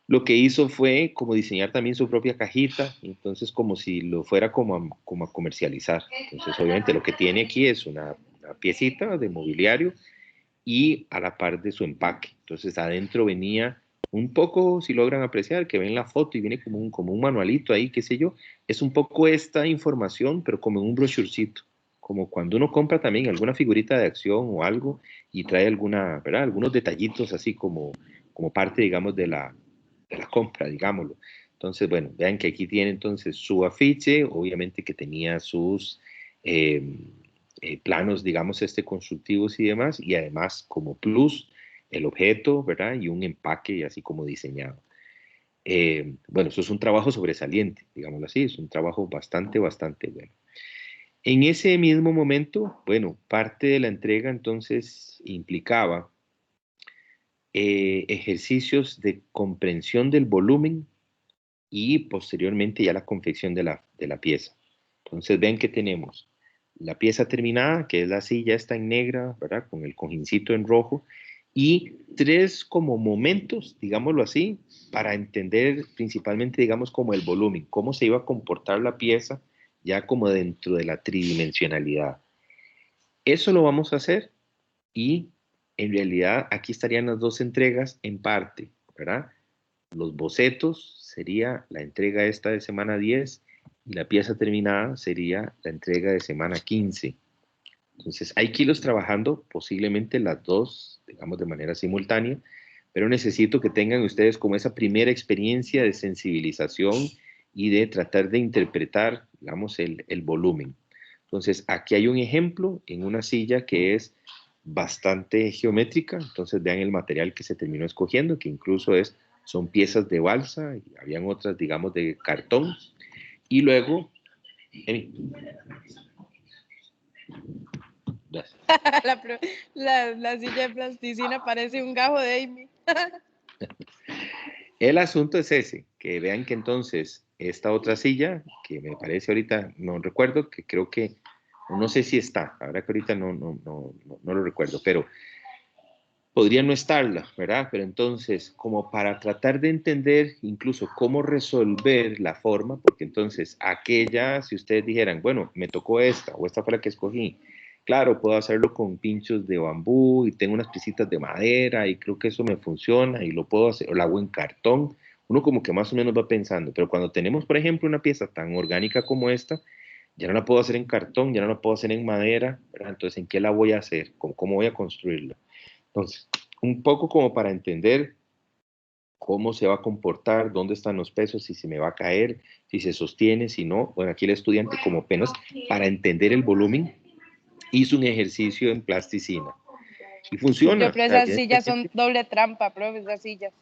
lo que hizo fue como diseñar también su propia cajita, entonces como si lo fuera como a comercializar. Entonces, obviamente, lo que tiene aquí es una piecita de mobiliario y a la par de su empaque. Entonces, adentro venía un poco, si logran apreciar, que ven la foto y viene como un manualito ahí, qué sé yo, es un poco esta información, pero como en un brochurcito, como cuando uno compra también alguna figurita de acción o algo y trae alguna, ¿verdad? Algunos detallitos así como parte, digamos, de la compra, digámoslo. Entonces, bueno, vean que aquí tiene entonces su afiche, obviamente que tenía sus eh, planos, digamos, constructivos y demás, y además como plus, el objeto, ¿verdad? Y un empaque así como diseñado. Bueno, eso es un trabajo sobresaliente, digámoslo así, es un trabajo bastante, bastante bueno. En ese mismo momento, bueno, parte de la entrega entonces implicaba ejercicios de comprensión del volumen y posteriormente ya la confección de la pieza. Entonces ven que tenemos la pieza terminada, que es la silla esta en negra, ¿verdad? Con el cojincito en rojo, y 3 como momentos, digámoslo así, para entender principalmente, digamos, como el volumen, cómo se iba a comportar la pieza ya como dentro de la tridimensionalidad. Eso lo vamos a hacer y en realidad aquí estarían las 2 entregas en parte, ¿verdad? Los bocetos sería la entrega esta de semana 10 y la pieza terminada sería la entrega de semana 15. Entonces hay que irlos trabajando posiblemente las 2, digamos, de manera simultánea, pero necesito que tengan ustedes como esa primera experiencia de sensibilización y de tratar de interpretar, digamos, el volumen. Entonces aquí hay un ejemplo en una silla que es bastante geométrica, entonces vean el material que se terminó escogiendo, que incluso son piezas de balsa, y habían otras, digamos, de cartón, y luego, La, la silla de plasticina parece un gajo de Amy. el asunto es ese, que vean que entonces esta otra silla, que me parece ahorita, no recuerdo, que creo que, no sé si está, ahora que ahorita no lo recuerdo, pero podría no estarla, ¿verdad? Pero entonces, como para tratar de entender incluso cómo resolver la forma, porque entonces aquella, si ustedes dijeran, bueno, me tocó esta o esta fue la que escogí, claro, puedo hacerlo con pinchos de bambú y tengo unas piecitas de madera y creo que eso me funciona y lo puedo hacer, o la hago en cartón, uno como que más o menos va pensando, pero cuando tenemos, por ejemplo, una pieza tan orgánica como esta, ya no la puedo hacer en cartón, ya no la puedo hacer en madera, ¿verdad? Entonces, ¿en qué la voy a hacer? ¿Cómo voy a construirla? Entonces, un poco como para entender cómo se va a comportar, dónde están los pesos, si se me va a caer, si se sostiene, si no. Bueno, aquí el estudiante como apenas para entender el volumen hizo un ejercicio en plasticina y Yo funciona. creo que esas sillas son doble trampa, profe, esas sillas.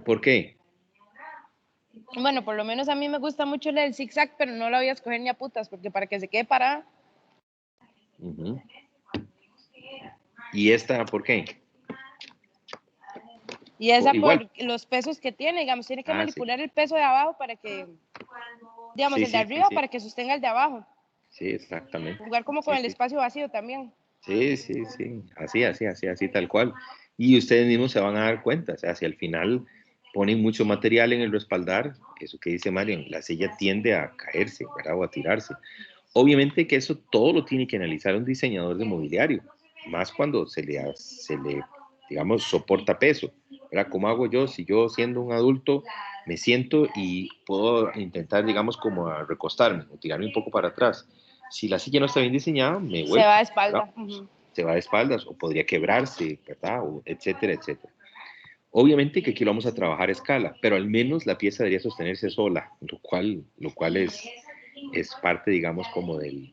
¿Por qué? Bueno, por lo menos a mí me gusta mucho el zigzag, pero no la voy a escoger ni a putas, porque para que se quede parada. Uh-huh. ¿Y esta por qué? Y esa Igual. por los pesos que tiene, digamos, tiene que manipular Sí. el peso de abajo para que, digamos, Sí, el de arriba para que sostenga el de abajo. Sí, exactamente. Jugar como con el espacio vacío también. Sí. Así, tal cual. Y ustedes mismos se van a dar cuenta, o sea, si al final ponen mucho material en el respaldar, eso que dice Marian, la silla tiende a caerse, ¿verdad? O a tirarse. Obviamente que eso todo lo tiene que analizar un diseñador de mobiliario, más cuando se le digamos, soporta peso, ¿verdad? ¿Cómo hago yo si yo siendo un adulto me siento y puedo intentar, digamos, como a recostarme o tirarme un poco para atrás? Si la silla no está bien diseñada, me Se vuelco, va de ¿verdad? espalda. Uh-huh. Se va de espaldas o podría quebrarse, ¿verdad? O etcétera, etcétera. Obviamente que aquí lo vamos a trabajar a escala, pero al menos la pieza debería sostenerse sola, lo cual es parte, digamos, como del,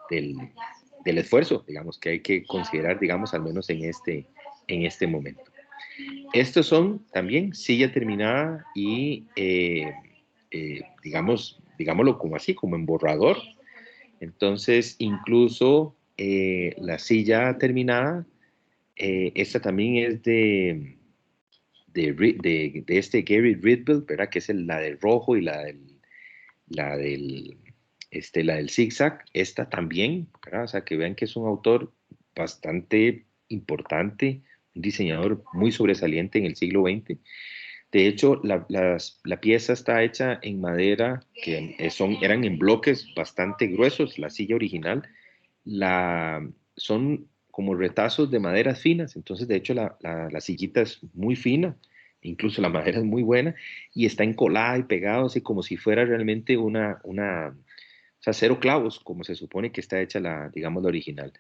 del esfuerzo, digamos, que hay que considerar, digamos, al menos en este momento. Estos son también silla terminada y, digámoslo como así, como en borrador. Entonces, incluso la silla terminada, esta también es de este Gary Ridville, ¿verdad? Que es la del rojo y la del, la del zigzag, esta también, ¿verdad? O sea, que vean que es un autor bastante importante, un diseñador muy sobresaliente en el siglo XX. De hecho, la pieza está hecha en madera, que eran en bloques bastante gruesos, la silla original, son como retazos de maderas finas, entonces de hecho la sillita es muy fina, incluso la madera es muy buena, y está encolada y pegada, así como si fuera realmente o sea, cero clavos, como se supone que está hecha digamos, la original.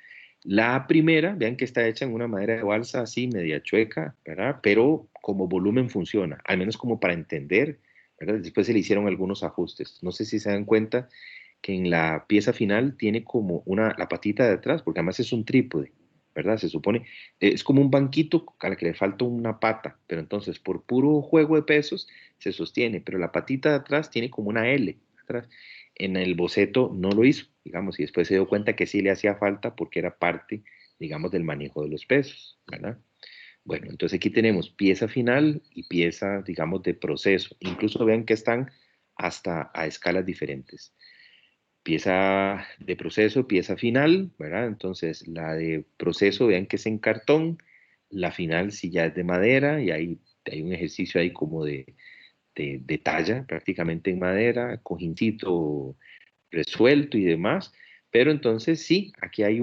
La primera, vean que está hecha en una madera de balsa así, media chueca, ¿verdad? Pero como volumen funciona, al menos como para entender, ¿verdad? Después se le hicieron algunos ajustes. No sé si se dan cuenta que en la pieza final tiene como la patita de atrás, porque además es un trípode, ¿verdad? Se supone, es como un banquito a la que le falta una pata, pero entonces por puro juego de pesos se sostiene, pero la patita de atrás tiene como una L atrás. En el boceto no lo hizo, digamos, y después se dio cuenta que sí le hacía falta porque era parte, digamos, del manejo de los pesos, ¿verdad? Bueno, entonces aquí tenemos pieza final y pieza, digamos, de proceso. Incluso vean que están hasta a escalas diferentes. Pieza de proceso, pieza final, ¿verdad? Entonces la de proceso, vean que es en cartón, la final sí ya es de madera y hay un ejercicio ahí como de talla, prácticamente en madera, cojincito resuelto y demás, pero entonces sí, aquí hay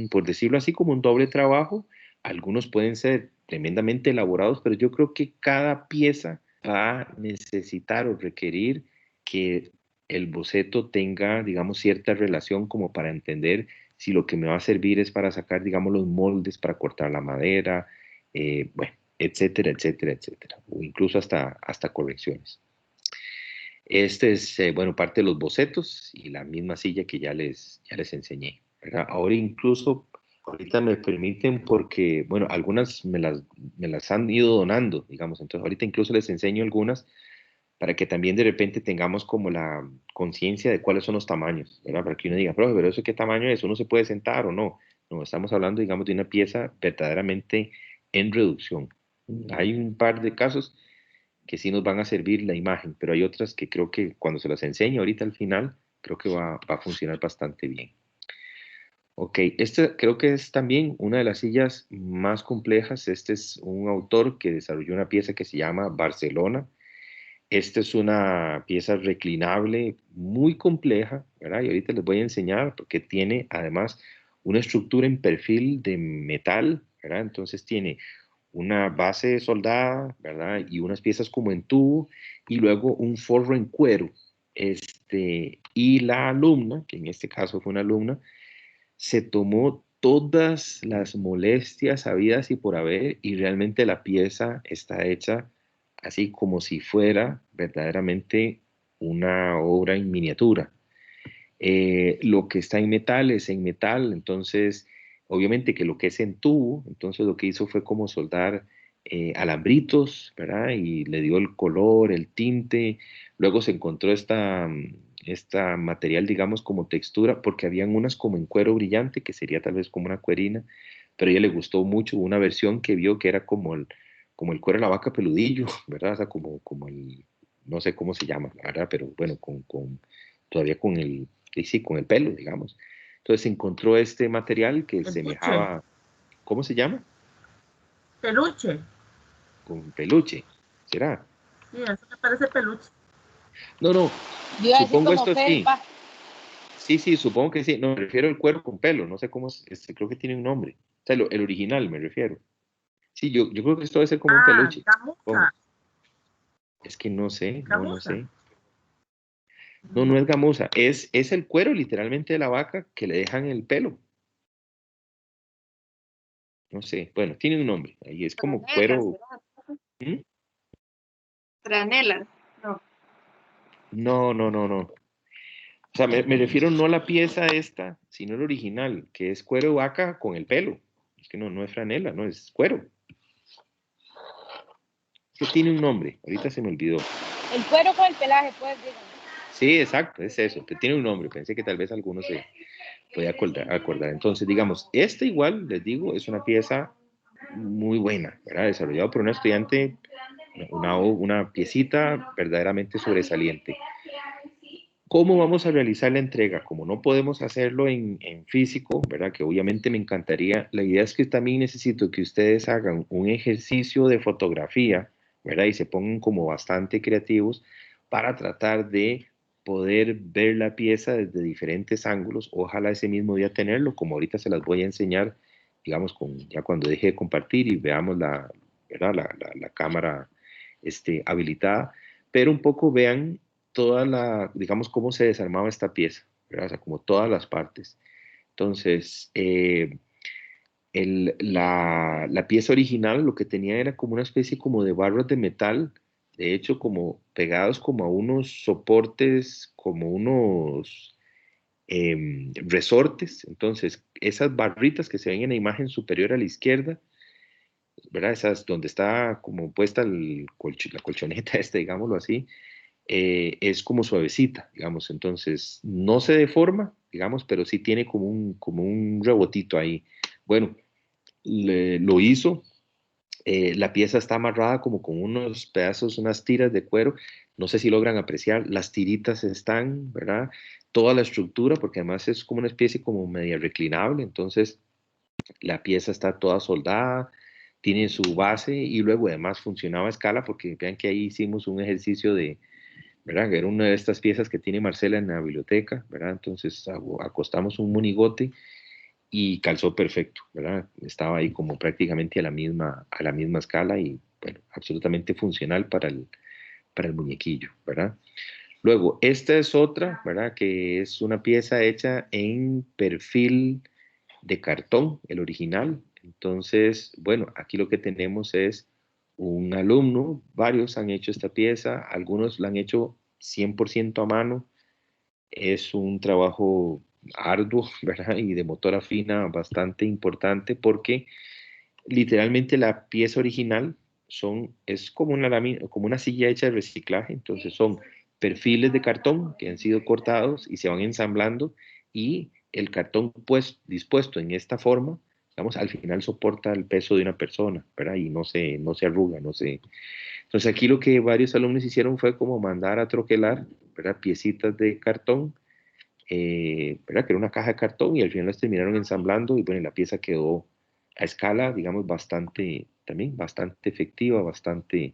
por decirlo así, como un doble trabajo. Algunos pueden ser tremendamente elaborados, pero yo creo que cada pieza va a necesitar o requerir que el boceto tenga, digamos, cierta relación como para entender si lo que me va a servir es para sacar, digamos, los moldes para cortar la madera, bueno, etcétera, etcétera, etcétera, o incluso hasta correcciones. Este es, bueno, parte de los bocetos y la misma silla que ya les enseñé, ¿verdad? Ahora incluso, ahorita me permiten porque, bueno, algunas me las han ido donando, digamos, entonces ahorita incluso les enseño algunas para que también de repente tengamos como la conciencia de cuáles son los tamaños, ¿verdad? Para que uno diga, profe, pero ¿eso qué tamaño es? ¿Uno se puede sentar o no? No, estamos hablando, digamos, de una pieza verdaderamente en reducción. Hay un par de casos que sí nos van a servir la imagen, pero hay otras que creo que cuando se las enseñe ahorita al final, creo que va a funcionar bastante bien. Ok, esta creo que es también una de las sillas más complejas. Este es un autor que desarrolló una pieza que se llama Barcelona. Esta es una pieza reclinable muy compleja, ¿verdad? Y ahorita les voy a enseñar porque tiene además una estructura en perfil de metal, ¿verdad? Entonces tiene una base soldada, ¿verdad? Y unas piezas como en tubo, y luego un forro en cuero. Y la alumna, que en este caso fue una alumna, se tomó todas las molestias habidas y por haber, y realmente la pieza está hecha así como si fuera verdaderamente una obra en miniatura. Lo que está en metal es en metal, entonces obviamente que lo que es en tubo, entonces lo que hizo fue como soldar alambritos, ¿verdad? Y le dio el color, el tinte, luego se encontró esta material, digamos, como textura, porque habían unas como en cuero brillante, que sería tal vez como una cuerina, pero a ella le gustó mucho una versión que vio que era como el cuero de la vaca peludillo, ¿verdad? O sea, como no sé cómo se llama, ¿verdad? Pero bueno, todavía sí, con el pelo, digamos. Entonces encontró este material que Peluche, semejaba, ¿cómo se llama? peluche. Con peluche, ¿será? Sí, eso me parece peluche. No, no, Yo iba a decir supongo como esto sí. felpa. Sí, sí, supongo que sí. No, me refiero al cuero con pelo, no sé cómo creo que tiene un nombre. O sea, el original me refiero. Sí, yo creo que esto debe ser como un Ah, peluche. gamuza, Supongo. Es que no sé, no gamuza. sé. No, no es gamuza, es el cuero literalmente de la vaca que le dejan el pelo. no sé, bueno, tiene un nombre, ahí es como Franelas, cuero. ¿verdad? ¿Mm? Franelas, no. No, no, no, no. O sea, me refiero no a la pieza esta, sino el original, que es cuero de vaca con el pelo. Es que no, no es franela, no, es cuero. Que tiene un nombre, ahorita se me olvidó. El cuero con el pelaje, pues, dígame. Sí, exacto, es eso, que tiene un nombre. Pensé que tal vez alguno se podía acordar. Entonces, digamos, esta igual, les digo, es una pieza muy buena, ¿verdad? Desarrollado por un estudiante, una piecita verdaderamente sobresaliente. ¿Cómo vamos a realizar la entrega? Como no podemos hacerlo en físico, ¿verdad? Que obviamente me encantaría. La idea es que también necesito que ustedes hagan un ejercicio de fotografía, ¿verdad? Y se pongan como bastante creativos para tratar de poder ver la pieza desde diferentes ángulos. Ojalá ese mismo día tenerlo, como ahorita se las voy a enseñar, digamos, ya cuando deje de compartir y veamos ¿verdad? La cámara habilitada, pero un poco vean toda digamos, cómo se desarmaba esta pieza, ¿verdad? O sea, como todas las partes. Entonces, la pieza original lo que tenía era como una especie como de barras de metal, de hecho, como pegados como a unos soportes, como unos resortes. Entonces, esas barritas que se ven en la imagen superior a la izquierda, ¿verdad? Esas donde está como puesta la colchoneta digámoslo así, es como suavecita, digamos, entonces no se deforma, digamos, pero sí tiene como un rebotito ahí. Bueno, lo hizo, la pieza está amarrada como con unos pedazos, unas tiras de cuero, no sé si logran apreciar, las tiritas están, ¿verdad? Toda la estructura, porque además es como una especie como media reclinable, entonces la pieza está toda soldada, tiene su base y luego además funcionaba a escala porque vean que ahí hicimos un ejercicio de, ¿verdad? Que era una de estas piezas que tiene Marcela en la biblioteca, ¿verdad? Entonces acostamos un monigote y calzó perfecto, ¿verdad? Estaba ahí como prácticamente a la misma escala y, bueno, absolutamente funcional para el muñequillo, ¿verdad? Luego, esta es otra, ¿verdad? Que es una pieza hecha en perfil de cartón, el original. Entonces, bueno, aquí lo que tenemos es un alumno, varios han hecho esta pieza, algunos la han hecho 100% a mano. Es un trabajo arduo, ¿verdad? Y de motora fina bastante importante porque literalmente la pieza original es como como una silla hecha de reciclaje, entonces son perfiles de cartón que han sido cortados y se van ensamblando y el cartón pues dispuesto en esta forma, digamos, al final soporta el peso de una persona, ¿verdad? Y no se arruga, no se... Entonces aquí lo que varios alumnos hicieron fue como mandar a troquelar, ¿verdad? Piecitas de cartón, ¿verdad? Que era una caja de cartón y al final las terminaron ensamblando y bueno, la pieza quedó a escala, digamos, también bastante efectiva, bastante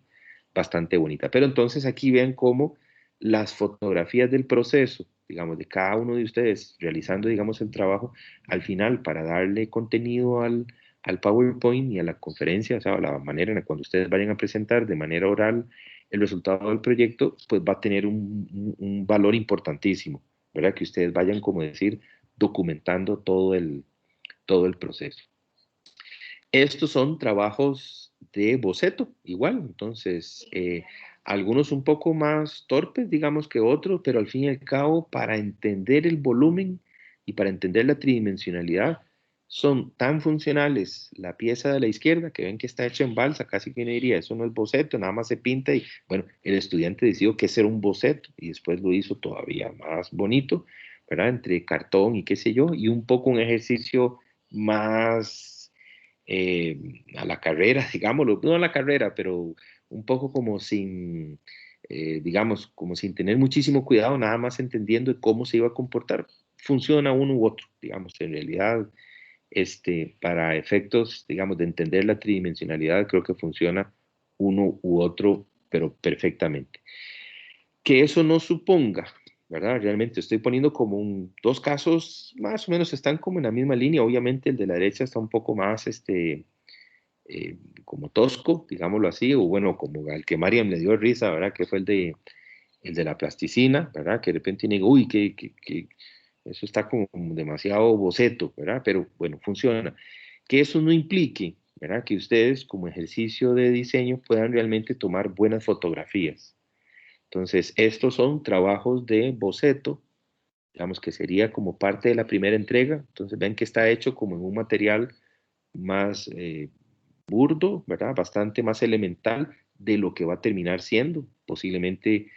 bonita. Pero entonces aquí vean cómo las fotografías del proceso, digamos, de cada uno de ustedes realizando, digamos, el trabajo, al final para darle contenido al PowerPoint y a la conferencia, o sea, la manera en la cuando ustedes vayan a presentar de manera oral el resultado del proyecto, pues va a tener un valor importantísimo, ¿verdad? Que ustedes vayan, como decir, documentando todo el proceso. Estos son trabajos de boceto, igual, entonces, algunos un poco más torpes, digamos, que otros, pero al fin y al cabo, para entender el volumen y para entender la tridimensionalidad, son tan funcionales la pieza de la izquierda, que ven que está hecha en balsa, casi que uno diría, eso no es boceto, nada más se pinta y, bueno, el estudiante decidió que ese era un boceto y después lo hizo todavía más bonito, ¿verdad? Entre cartón y qué sé yo, y un poco un ejercicio más a la carrera, digámoslo, no a la carrera, pero un poco como sin, digamos, como sin tener muchísimo cuidado, nada más entendiendo cómo se iba a comportar. Funciona uno u otro, digamos, en realidad, para efectos, digamos, de entender la tridimensionalidad, creo que funciona uno u otro, pero perfectamente. Que eso no suponga, ¿verdad? Realmente estoy poniendo como dos casos, más o menos están como en la misma línea. Obviamente el de la derecha está un poco más, como tosco, digámoslo así, o bueno, como al que Mariam le dio risa, ¿verdad? Que fue el de la plasticina, ¿verdad? Que de repente digo, uy, que eso está como demasiado boceto, ¿verdad? Pero bueno, funciona. que eso no implique, ¿verdad?, que ustedes como ejercicio de diseño puedan realmente tomar buenas fotografías. Entonces, estos son trabajos de boceto, digamos que sería como parte de la primera entrega. Entonces, ven que está hecho como en un material más burdo, ¿verdad?, bastante más elemental de lo que va a terminar siendo, posiblemente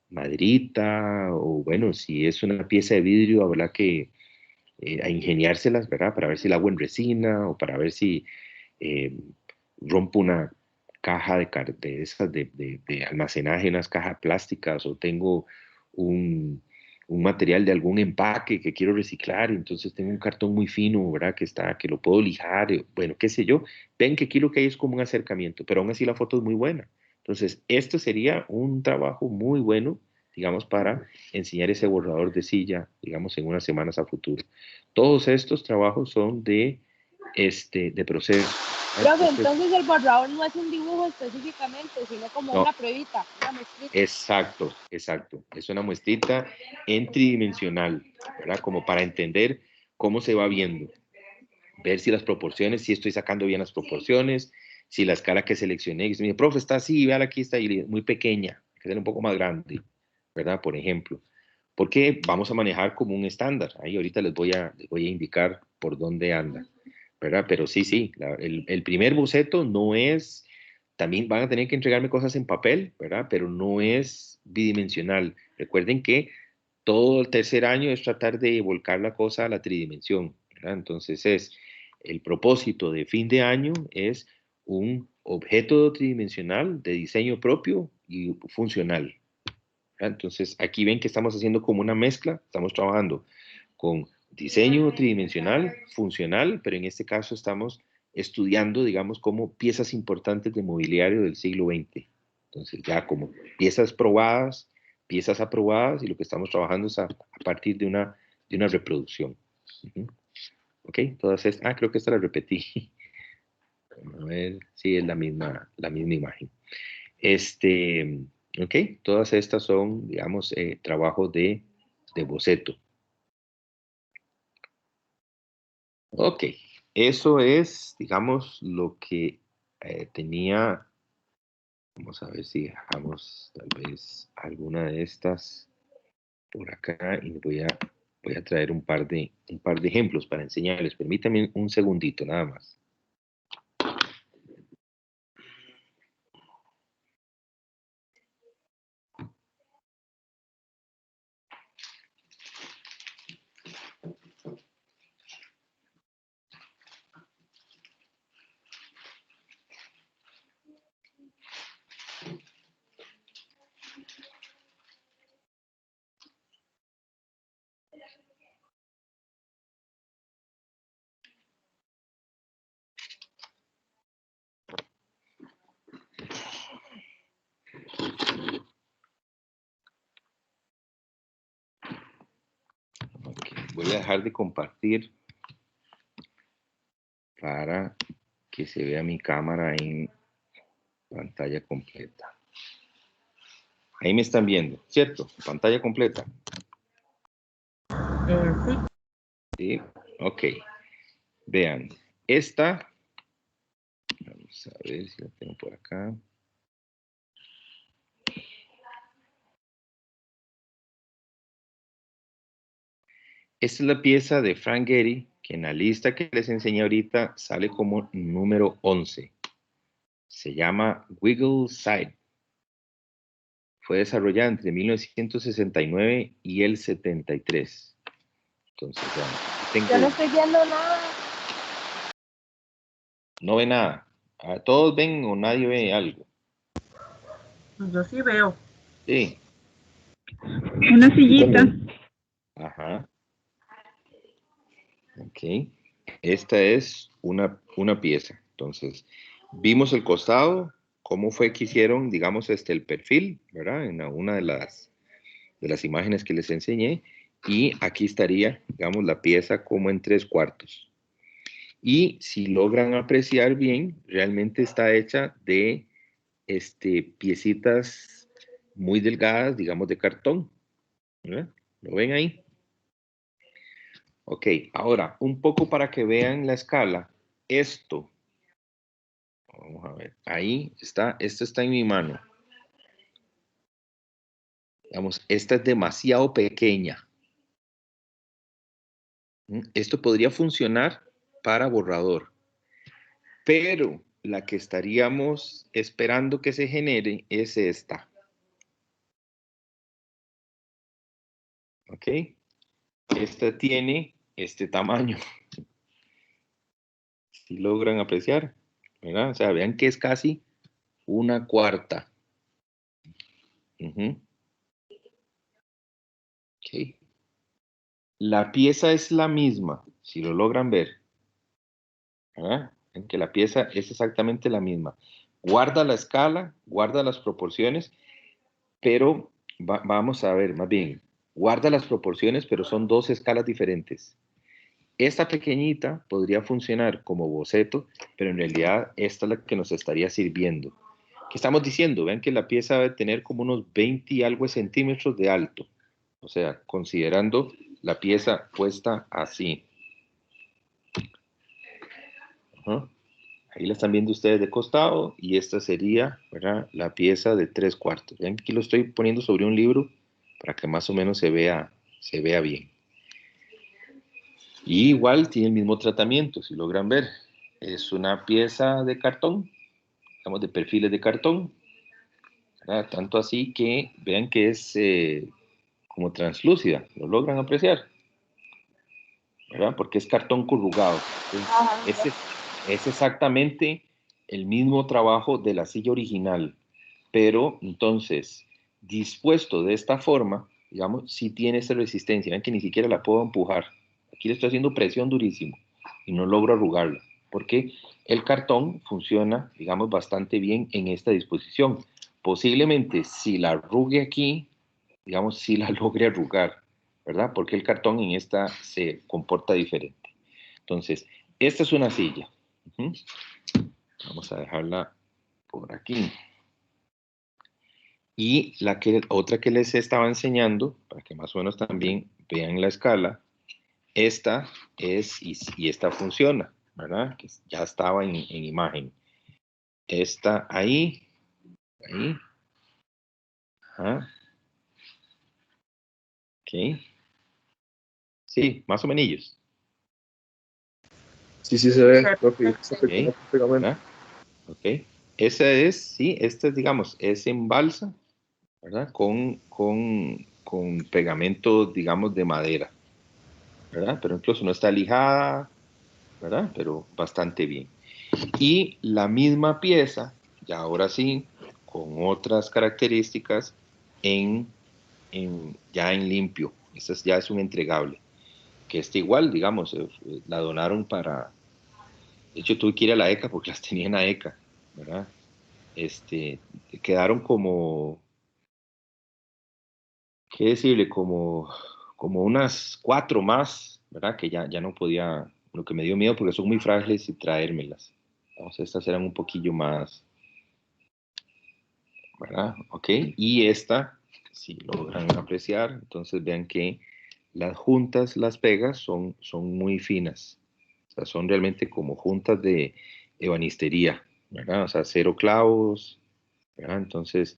maderita, o bueno, si es una pieza de vidrio, habrá que a ingeniárselas, ¿verdad?, para ver si la hago en resina, o para ver si eh, rompo una caja de esas de almacenaje, unas cajas plásticas, o tengo un material de algún empaque que quiero reciclar, y entonces tengo un cartón muy fino, ¿verdad?, que lo puedo lijar, bueno, qué sé yo. Ven que aquí lo que hay es como un acercamiento, pero aún así la foto es muy buena. Entonces, esto sería un trabajo muy bueno, digamos, para enseñar ese borrador de silla, digamos, en unas semanas a futuro. Todos estos trabajos son de proceso. Profe, entonces el borrador no es un dibujo específicamente, sino como No, una pruebita, una muestrita. exacto, exacto. Es una muestrita en tridimensional, ¿verdad? Como para entender cómo se va viendo. Ver si las proporciones, si estoy sacando bien las proporciones, si la escala que seleccioné, dice, profe, está así, vean aquí está muy pequeña, hay que ser un poco más grande, ¿verdad? Por ejemplo. Porque vamos a manejar como un estándar. Ahí ahorita les voy a indicar por dónde anda, ¿verdad? Pero sí, el primer boceto no es, también van a tener que entregarme cosas en papel, ¿verdad? Pero no es bidimensional. Recuerden que todo el tercer año es tratar de volcar la cosa a la tridimensión, ¿verdad? Entonces el propósito de fin de año es un objeto tridimensional de diseño propio y funcional, ¿verdad? Entonces aquí ven que estamos haciendo como una mezcla, estamos trabajando con diseño tridimensional, funcional, pero en este caso estamos estudiando, digamos, como piezas importantes de mobiliario del siglo XX. Entonces, ya como piezas probadas, piezas aprobadas, y lo que estamos trabajando es a partir de una reproducción. Ok, todas estas, creo que esta la repetí. A ver, sí, es la misma imagen. Ok, todas estas son, digamos, trabajos de boceto. Ok, eso es, digamos, lo que tenía. Vamos a ver si dejamos tal vez alguna de estas por acá, y voy a traer un par de ejemplos para enseñarles. Permítanme un segundito nada más. Okay. Voy a dejar de compartir para que se vea mi cámara en pantalla completa. Ahí me están viendo, ¿cierto? Pantalla completa. Sí. Sí, ok. Vean, esta, vamos a ver si la tengo por acá. Esta es la pieza de Frank Gehry, que en la lista que les enseñé ahorita sale como número 11. Se llama Wiggle Side. Fue desarrollada entre 1969 y el 73. Entonces, ya, Yo no estoy viendo nada. no ve nada. ¿Todos ven o nadie ve algo? Yo sí veo. Sí. Una sillita. Ajá. Ok. Esta es una pieza. Entonces, vimos el costado, cómo fue que hicieron, digamos, el perfil, ¿verdad? En una de las imágenes que les enseñé. Y aquí estaría, digamos, la pieza como en 3/4. Y si logran apreciar bien, realmente está hecha de piecitas muy delgadas, digamos, de cartón, ¿verdad? ¿Lo ven ahí? Ok, ahora, un poco para que vean la escala. esto, vamos a ver, ahí está, esto está en mi mano. Digamos, esta es demasiado pequeña. Esto podría funcionar para borrador, pero la que estaríamos esperando que se genere es esta. ¿Ok? Esta tiene este tamaño. Si logran apreciar, ¿verdad? O sea, vean que es casi una cuarta. Ok. La pieza es la misma, si lo logran ver. ¿Verdad? Ven que la pieza es exactamente la misma. Guarda la escala, guarda las proporciones, pero vamos a ver, más bien, guarda las proporciones, pero son dos escalas diferentes. Esta pequeñita podría funcionar como boceto, pero en realidad esta es la que nos estaría sirviendo. ¿Qué estamos diciendo? Vean que la pieza debe tener como unos 20 y algo centímetros de alto. O sea, considerando la pieza puesta así. Ajá. Ahí la están viendo ustedes de costado y esta sería, ¿verdad?, la pieza de 3/4. Vean que aquí lo estoy poniendo sobre un libro para que más o menos se vea bien. Y igual tiene el mismo tratamiento, si logran ver. Es una pieza de cartón, digamos de perfiles de cartón, ¿verdad? Tanto así que vean que es como translúcida, lo logran apreciar, ¿verdad? Porque es cartón corrugado. Entonces, es exactamente el mismo trabajo de la silla original, pero entonces, dispuesto de esta forma, digamos, sí tiene esa resistencia. Ven que ni siquiera la puedo empujar. Aquí le estoy haciendo presión durísimo y no logro arrugarla, porque el cartón funciona, digamos, bastante bien en esta disposición. Posiblemente, si la arrugue aquí, digamos, si la logre arrugar, ¿verdad? Porque el cartón en esta se comporta diferente. Entonces, esta es una silla. Vamos a dejarla por aquí. Y otra que les estaba enseñando, para que más o menos también vean la escala, esta es, y esta funciona, ¿verdad? Que ya estaba en imagen. Esta ahí, ajá. Ok. Sí, más o menos. Sí, sí se ve, Perfecto. Ok, ¿verdad? Ok. Esa es, sí, esta es, digamos, es en balsa, ¿verdad? Con pegamento, digamos, de madera, ¿verdad? Pero incluso no está lijada, ¿verdad? Pero bastante bien. Y la misma pieza, ya ahora sí, con otras características, ya en limpio. Esta ya es un entregable. Que está igual, digamos, la donaron para... De hecho, tuve que ir a la ECA porque las tenía en la ECA, ¿verdad? Quedaron como... ¿Qué decirle? Como unas 4 más, ¿verdad? Que ya no podía... Lo que me dio miedo porque son muy frágiles y traérmelas. Entonces, estas eran un poquillo más... ¿verdad? Ok, y esta, si logran apreciar, entonces vean que las juntas, las pegas son muy finas, o sea, son realmente como juntas de ebanistería, ¿verdad? O sea, 0 clavos, ¿verdad? Entonces,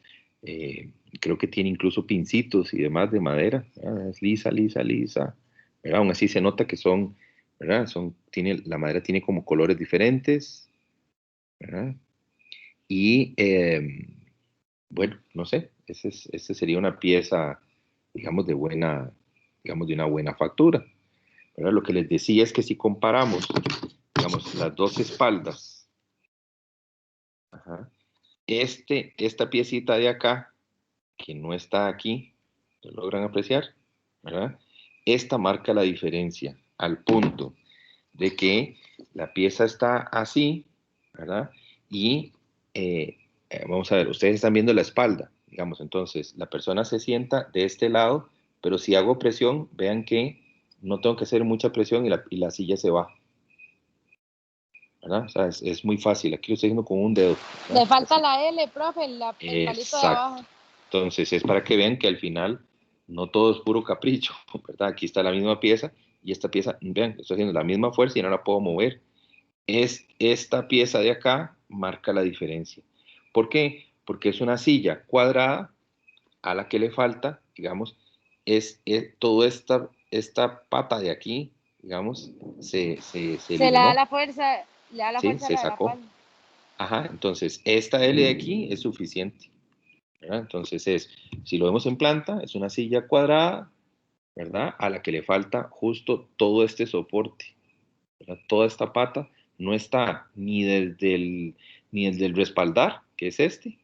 creo que tiene incluso pincitos y demás de madera, ¿verdad? Es lisa, lisa, lisa, ¿verdad? Aún así se nota que son, ¿verdad? La madera tiene como colores diferentes, ¿verdad? Y bueno, no sé, esa sería una pieza, digamos, digamos, de una buena factura. ¿Verdad? Lo que les decía es que si comparamos, digamos, las dos espaldas, ajá, esta piecita de acá, que no está aquí, ¿lo logran apreciar? ¿Verdad? Esta marca la diferencia, al punto de que la pieza está así, ¿verdad? Y vamos a ver, ustedes están viendo la espalda, digamos, entonces la persona se sienta de este lado, pero si hago presión, vean que no tengo que hacer mucha presión y la silla se va, ¿verdad? O sea, es muy fácil, aquí lo estoy haciendo con un dedo, ¿verdad? Le falta Así. la L, profe, el palito de abajo. Entonces es para que vean que al final no todo es puro capricho, ¿verdad? Aquí está la misma pieza y esta pieza, vean, estoy haciendo la misma fuerza y no la puedo mover. esta pieza de acá marca la diferencia. ¿Por qué? Porque es una silla cuadrada a la que le falta, digamos, es toda esta pata de aquí, digamos, se Se le da eliminó, la fuerza, le da la ¿sí? fuerza a Se la de la sacó. palma. Ajá, entonces esta L de aquí es suficiente, ¿verdad? Entonces si lo vemos en planta, es una silla cuadrada, ¿verdad? A la que le falta justo todo este soporte, ¿verdad? Toda esta pata no está ni desde el respaldar, que es este,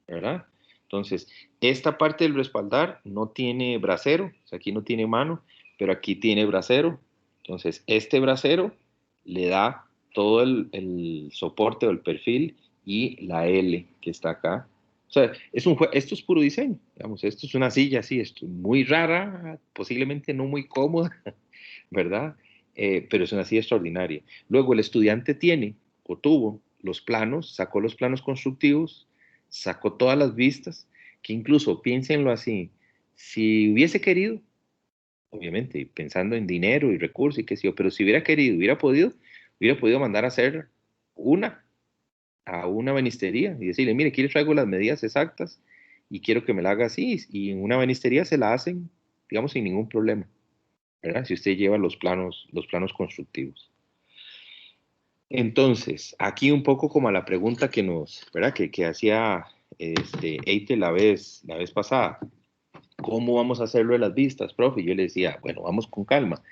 ¿verdad? Entonces, esta parte del respaldar no tiene bracero, o sea, aquí no tiene mano, pero aquí tiene bracero. Entonces, este bracero le da todo el soporte o el perfil y la L que está acá. O sea, esto es puro diseño, digamos, esto es una silla así, esto es muy rara, posiblemente no muy cómoda, ¿verdad? Pero es una silla extraordinaria. Luego el estudiante tiene o tuvo los planos, sacó los planos constructivos, sacó todas las vistas, que incluso piénsenlo así, si hubiese querido, obviamente pensando en dinero y recursos y qué sé yo, pero si hubiera querido, hubiera podido mandar a hacer una a una banistería y decirle, mire, aquí les traigo las medidas exactas y quiero que me la haga así, y en una banistería se la hacen, digamos, sin ningún problema, ¿verdad? Si usted lleva los planos constructivos. Entonces, aquí un poco como a la pregunta ¿verdad? Que hacía Eite la vez pasada. ¿Cómo vamos a hacerlo de las vistas, profe? Yo le decía, bueno, vamos con calma.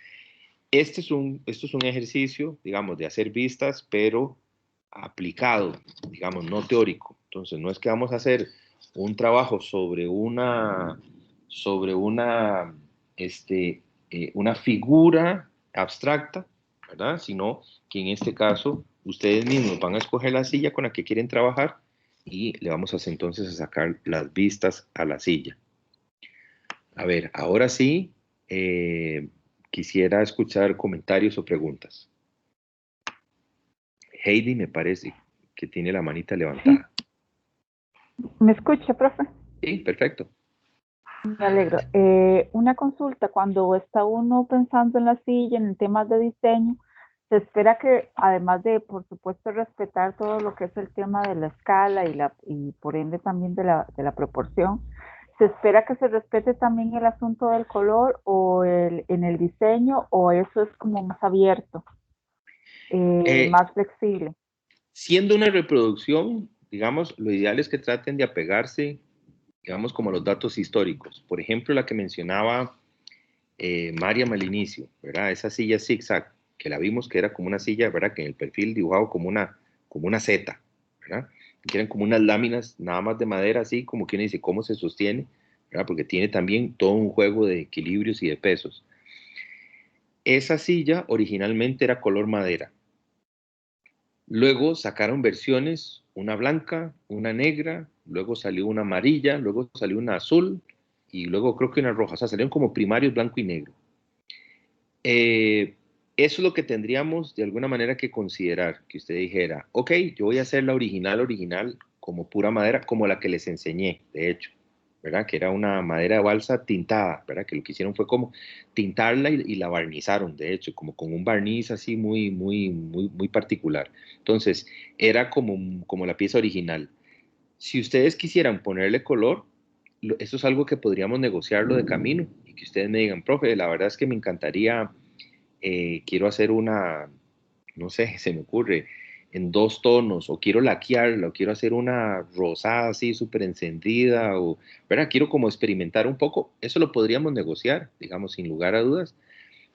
Esto es un ejercicio, digamos, de hacer vistas, pero aplicado, digamos, no teórico. Entonces, no es que vamos a hacer un trabajo una figura abstracta, ¿verdad? Sino que en este caso ustedes mismos van a escoger la silla con la que quieren trabajar y le vamos a hacer entonces a sacar las vistas a la silla. A ver, ahora sí, quisiera escuchar comentarios o preguntas. Heidi me parece que tiene la manita levantada. ¿Me escucha, profe? Sí, perfecto. Me alegro. Una consulta, cuando está uno pensando en la silla, en temas de diseño, se espera que, además de, por supuesto, respetar todo lo que es el tema de la escala y por ende también de la proporción, se espera que se respete también el asunto del color en el diseño, o eso es como más abierto, Eh, más flexible. Siendo una reproducción, digamos, lo ideal es que traten de apegarse, digamos, como a los datos históricos. Por ejemplo, la que mencionaba Mariam al inicio, ¿verdad? Esa silla zigzag, que la vimos que era como una silla, ¿verdad? Que en el perfil dibujado como una Z, ¿verdad? Que eran como unas láminas nada más de madera, así como que uno dice, ¿cómo se sostiene? ¿Verdad? Porque tiene también todo un juego de equilibrios y de pesos. Esa silla originalmente era color madera. Luego sacaron versiones, una blanca, una negra, luego salió una amarilla, luego salió una azul y luego creo que una roja. O sea, salieron como primarios blanco y negro. Eso es lo que tendríamos de alguna manera que considerar, que usted dijera, ok, yo voy a hacer la original, como pura madera, como la que les enseñé, de hecho, ¿verdad? Que era una madera de balsa tintada, ¿verdad? Que lo que hicieron fue como tintarla y la barnizaron, de hecho, como con un barniz así muy particular. Entonces, era como la pieza original. Si ustedes quisieran ponerle color, eso es algo que podríamos negociarlo de camino y que ustedes me digan, profe, la verdad es que me encantaría, quiero hacer no sé, se me ocurre, en dos tonos, o quiero laquearla, o quiero hacer una rosada así súper encendida, o, ¿verdad? Quiero como experimentar un poco, eso lo podríamos negociar, digamos, sin lugar a dudas,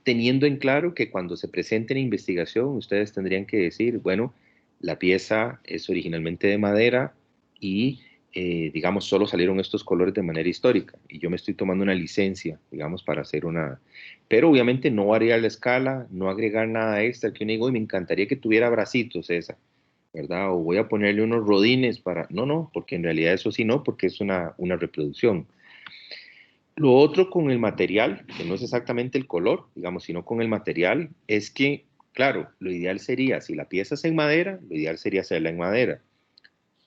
teniendo en claro que cuando se presente en investigación, ustedes tendrían que decir, bueno, la pieza es originalmente de madera y, digamos, solo salieron estos colores de manera histórica y yo me estoy tomando una licencia, digamos, para hacer una... Pero obviamente no variar la escala, no agregar nada extra, que uno digo, me encantaría que tuviera bracitos esa, ¿verdad? O voy a ponerle unos rodines para... No, porque en realidad eso sí no, porque es una reproducción. Lo otro con el material, que no es exactamente el color, digamos, sino con el material, es que, claro, lo ideal sería, si la pieza es en madera, lo ideal sería hacerla en madera.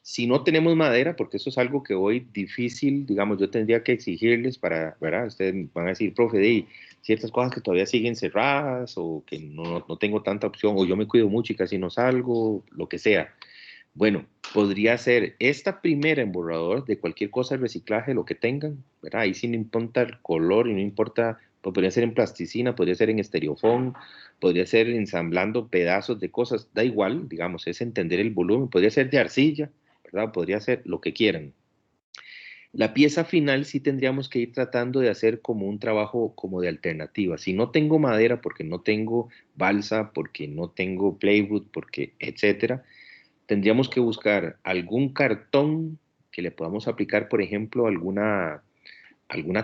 Si no tenemos madera, porque eso es algo que hoy difícil, digamos, yo tendría que exigirles para, ¿verdad? Ustedes van a decir, profe, de ciertas cosas que todavía siguen cerradas o que no tengo tanta opción o yo me cuido mucho y casi no salgo, lo que sea. Bueno, podría ser esta primera en borrador de cualquier cosa de reciclaje, lo que tengan, ¿verdad? Ahí sí no importa el color y no importa, pues podría ser en plasticina, podría ser en estereofón, podría ser ensamblando pedazos de cosas, da igual, digamos, es entender el volumen, podría ser de arcilla, ¿verdad? Podría ser lo que quieran. La pieza final sí tendríamos que ir tratando de hacer como un trabajo como de alternativa. Si no tengo madera, porque no tengo balsa, porque no tengo plywood, porque etcétera, tendríamos que buscar algún cartón que le podamos aplicar, por ejemplo, alguna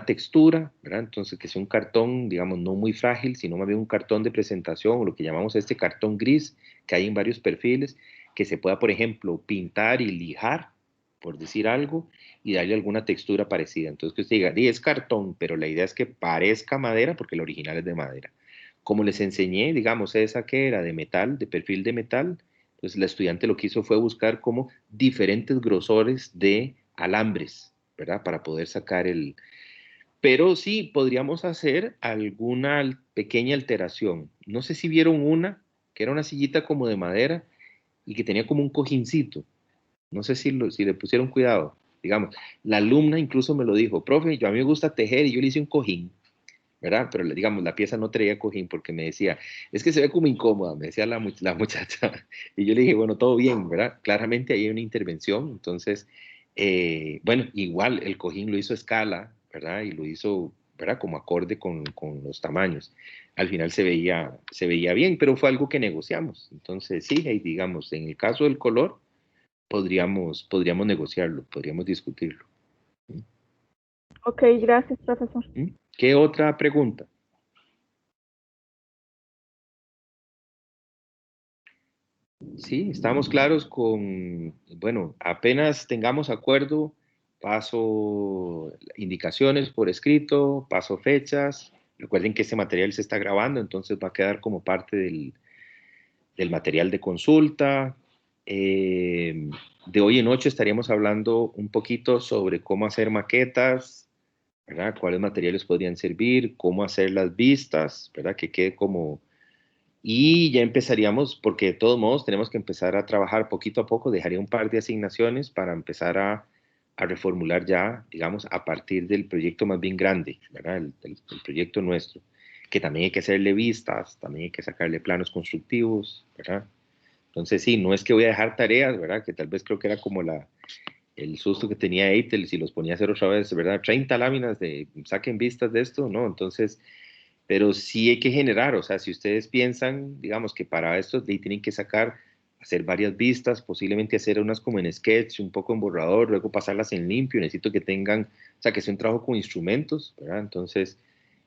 textura, ¿verdad? Entonces, que sea un cartón, digamos, no muy frágil, sino más bien un cartón de presentación, o lo que llamamos este cartón gris, que hay en varios perfiles, que se pueda, por ejemplo, pintar y lijar, por decir algo, y darle alguna textura parecida. Entonces, que usted diga, es cartón, pero la idea es que parezca madera, porque el original es de madera. Como les enseñé, digamos, esa que era de metal, de perfil de metal, entonces la estudiante lo que hizo fue buscar como diferentes grosores de alambres, ¿verdad? Para poder sacar el... Pero sí, podríamos hacer alguna pequeña alteración. No sé si vieron una, que era una sillita como de madera y que tenía como un cojincito. No sé si le pusieron cuidado. Digamos, la alumna incluso me lo dijo, profe, a mí me gusta tejer y yo le hice un cojín, ¿verdad? Pero digamos, la pieza no traía cojín porque me decía, es que se ve como incómoda, me decía la muchacha. Y yo le dije, bueno, todo bien, ¿verdad? Claramente ahí hay una intervención, entonces, bueno, igual el cojín lo hizo a escala, ¿verdad? Y lo hizo, ¿verdad? Como acorde con los tamaños. Al final se veía bien, pero fue algo que negociamos. Entonces, sí, ahí digamos, en el caso del color, podríamos negociarlo, podríamos discutirlo. Ok, gracias, profesor. ¿Qué otra pregunta? Sí, estamos claros con, bueno, apenas tengamos acuerdo, paso indicaciones por escrito, paso fechas. Recuerden que este material se está grabando, entonces va a quedar como parte del material de consulta. De hoy en noche estaríamos hablando un poquito sobre cómo hacer maquetas, ¿verdad? Cuáles materiales podrían servir, cómo hacer las vistas, ¿verdad? Que quede como y ya empezaríamos, porque de todos modos tenemos que empezar a trabajar poquito a poco, dejaría un par de asignaciones para empezar a reformular ya, digamos, a partir del proyecto más bien grande, ¿verdad? El proyecto nuestro, que también hay que hacerle vistas, también hay que sacarle planos constructivos, ¿verdad? Entonces sí, no es que voy a dejar tareas, ¿verdad? Que tal vez creo que era como el susto que tenía Eitel si los ponía a hacer otra vez, ¿verdad? 30 láminas de saquen vistas de esto, ¿no? Entonces pero sí hay que generar, o sea, si ustedes piensan, digamos que para esto tienen que sacar, hacer varias vistas, posiblemente hacer unas como en sketch, un poco en borrador, luego pasarlas en limpio, necesito que tengan, o sea, que sea un trabajo con instrumentos, ¿verdad? Entonces,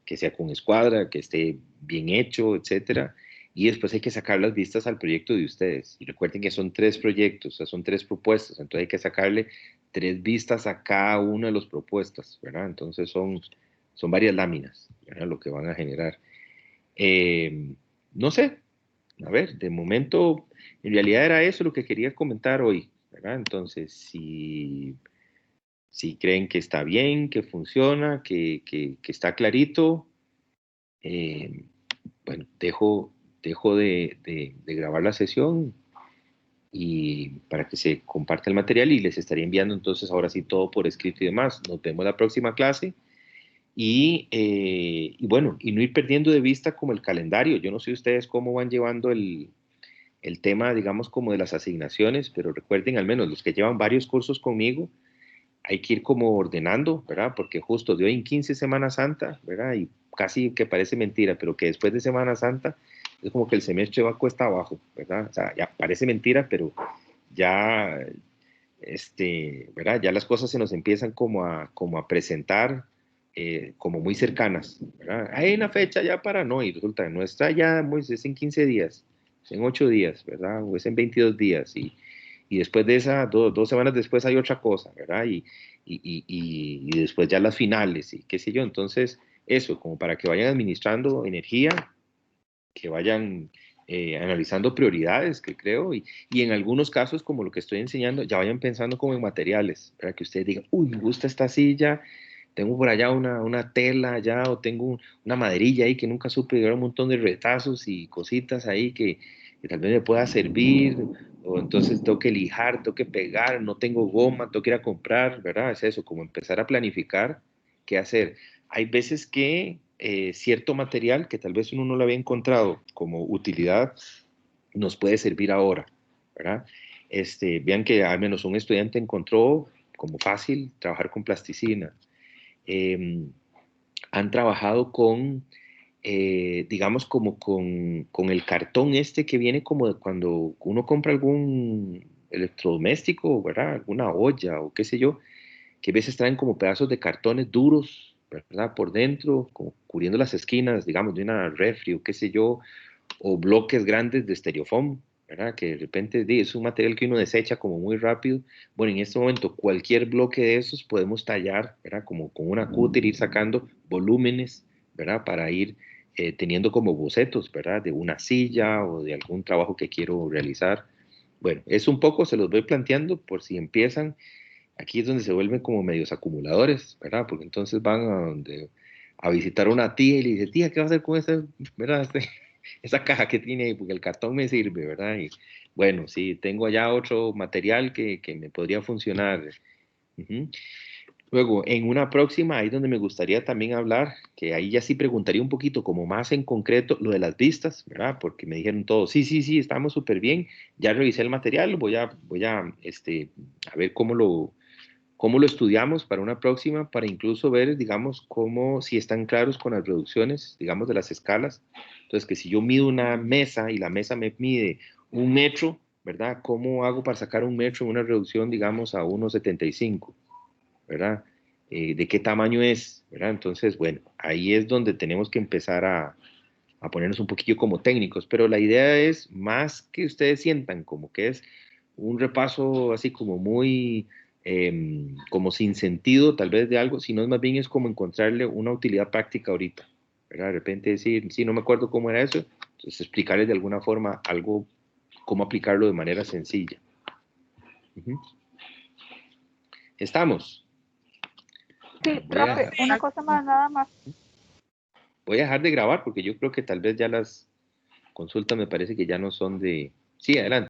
que sea con escuadra, que esté bien hecho, etcétera. Y después hay que sacar las vistas al proyecto de ustedes. Y recuerden que son 3 proyectos, o sea, son 3 propuestas, entonces hay que sacarle 3 vistas a cada una de las propuestas, ¿verdad? Entonces son varias láminas, ¿verdad? Lo que van a generar. No sé, a ver, de momento, en realidad era eso lo que quería comentar hoy, ¿verdad? Entonces, si creen que está bien, que funciona, que está clarito, eh, bueno, dejo de grabar la sesión y para que se comparta el material y les estaría enviando entonces ahora sí todo por escrito y demás. Nos vemos la próxima clase. Y bueno, y no ir perdiendo de vista como el calendario. Yo no sé ustedes cómo van llevando el tema, digamos, como de las asignaciones, pero recuerden, al menos los que llevan varios cursos conmigo, hay que ir como ordenando, ¿verdad? Porque justo de hoy en 15 Semana Santa, ¿verdad? Y casi que parece mentira, pero que después de Semana Santa es como que el semestre va cuesta abajo, ¿verdad? O sea, ya parece mentira, pero ya, ¿verdad? Ya las cosas se nos empiezan como a presentar como muy cercanas, ¿verdad? Hay una fecha ya para no, y resulta que no está ya, es en 15 días, es en 8 días, ¿verdad? O es en 22 días, y después de esa, 2 semanas después hay otra cosa, ¿verdad? Y después ya las finales, y qué sé yo, entonces eso, como para que vayan administrando energía, que vayan analizando prioridades, que creo, y en algunos casos, como lo que estoy enseñando, ya vayan pensando como en materiales, para que ustedes digan, uy, me gusta esta silla, tengo por allá una tela allá, o tengo una maderilla ahí que nunca supe, y un montón de retazos y cositas ahí que tal vez me pueda servir, o entonces tengo que lijar, tengo que pegar, no tengo goma, tengo que ir a comprar, ¿verdad? Es eso, como empezar a planificar qué hacer. Hay veces que cierto material que tal vez uno no lo había encontrado como utilidad, nos puede servir ahora, ¿verdad? Vean que al menos un estudiante encontró como fácil trabajar con plasticina. Han trabajado con, digamos, como con el cartón que viene como de cuando uno compra algún electrodoméstico, ¿verdad? Alguna olla o qué sé yo, que a veces traen como pedazos de cartones duros, ¿verdad? Por dentro, como cubriendo las esquinas, digamos, de una refri o qué sé yo, o bloques grandes de estereofoam, ¿verdad? Que de repente es un material que uno desecha como muy rápido. Bueno, en este momento cualquier bloque de esos podemos tallar, ¿verdad? Como con una cúter ir sacando volúmenes, ¿verdad? Para ir teniendo como bocetos, ¿verdad? De una silla o de algún trabajo que quiero realizar. Bueno, es un poco, se los voy planteando por si empiezan. Aquí es donde se vuelven como medios acumuladores, ¿verdad? Porque entonces van a visitar a una tía y le dice, tía, ¿qué va a hacer con esa, ¿verdad? Esa caja que tiene ahí? Porque el cartón me sirve, ¿verdad? Y bueno, sí, tengo allá otro material que me podría funcionar. Ujú. Luego, en una próxima, ahí donde me gustaría también hablar, que ahí ya sí preguntaría un poquito como más en concreto lo de las vistas, ¿verdad? Porque me dijeron todos, sí, sí, sí, estamos súper bien, ya revisé el material, a ver cómo lo estudiamos para una próxima, para incluso ver, digamos, cómo, si están claros con las reducciones, digamos, de las escalas. Entonces, que si yo mido una mesa y la mesa me mide 1 metro, ¿verdad? ¿Cómo hago para sacar 1 metro en una reducción, digamos, a 1,75? ¿Verdad? ¿De qué tamaño es? ¿Verdad? Entonces, bueno, ahí es donde tenemos que empezar a ponernos un poquillo como técnicos, pero la idea es más que ustedes sientan como que es un repaso así como muy, como sin sentido tal vez de algo, sino más bien es como encontrarle una utilidad práctica ahorita, ¿verdad? De repente decir, sí, no me acuerdo cómo era eso, entonces explicarles de alguna forma algo, cómo aplicarlo de manera sencilla. Uh-huh. ¿Estamos? Sí, profe, una cosa más, nada más. Voy a dejar de grabar porque yo creo que tal vez ya las consultas me parece que ya no son de... Sí, adelante.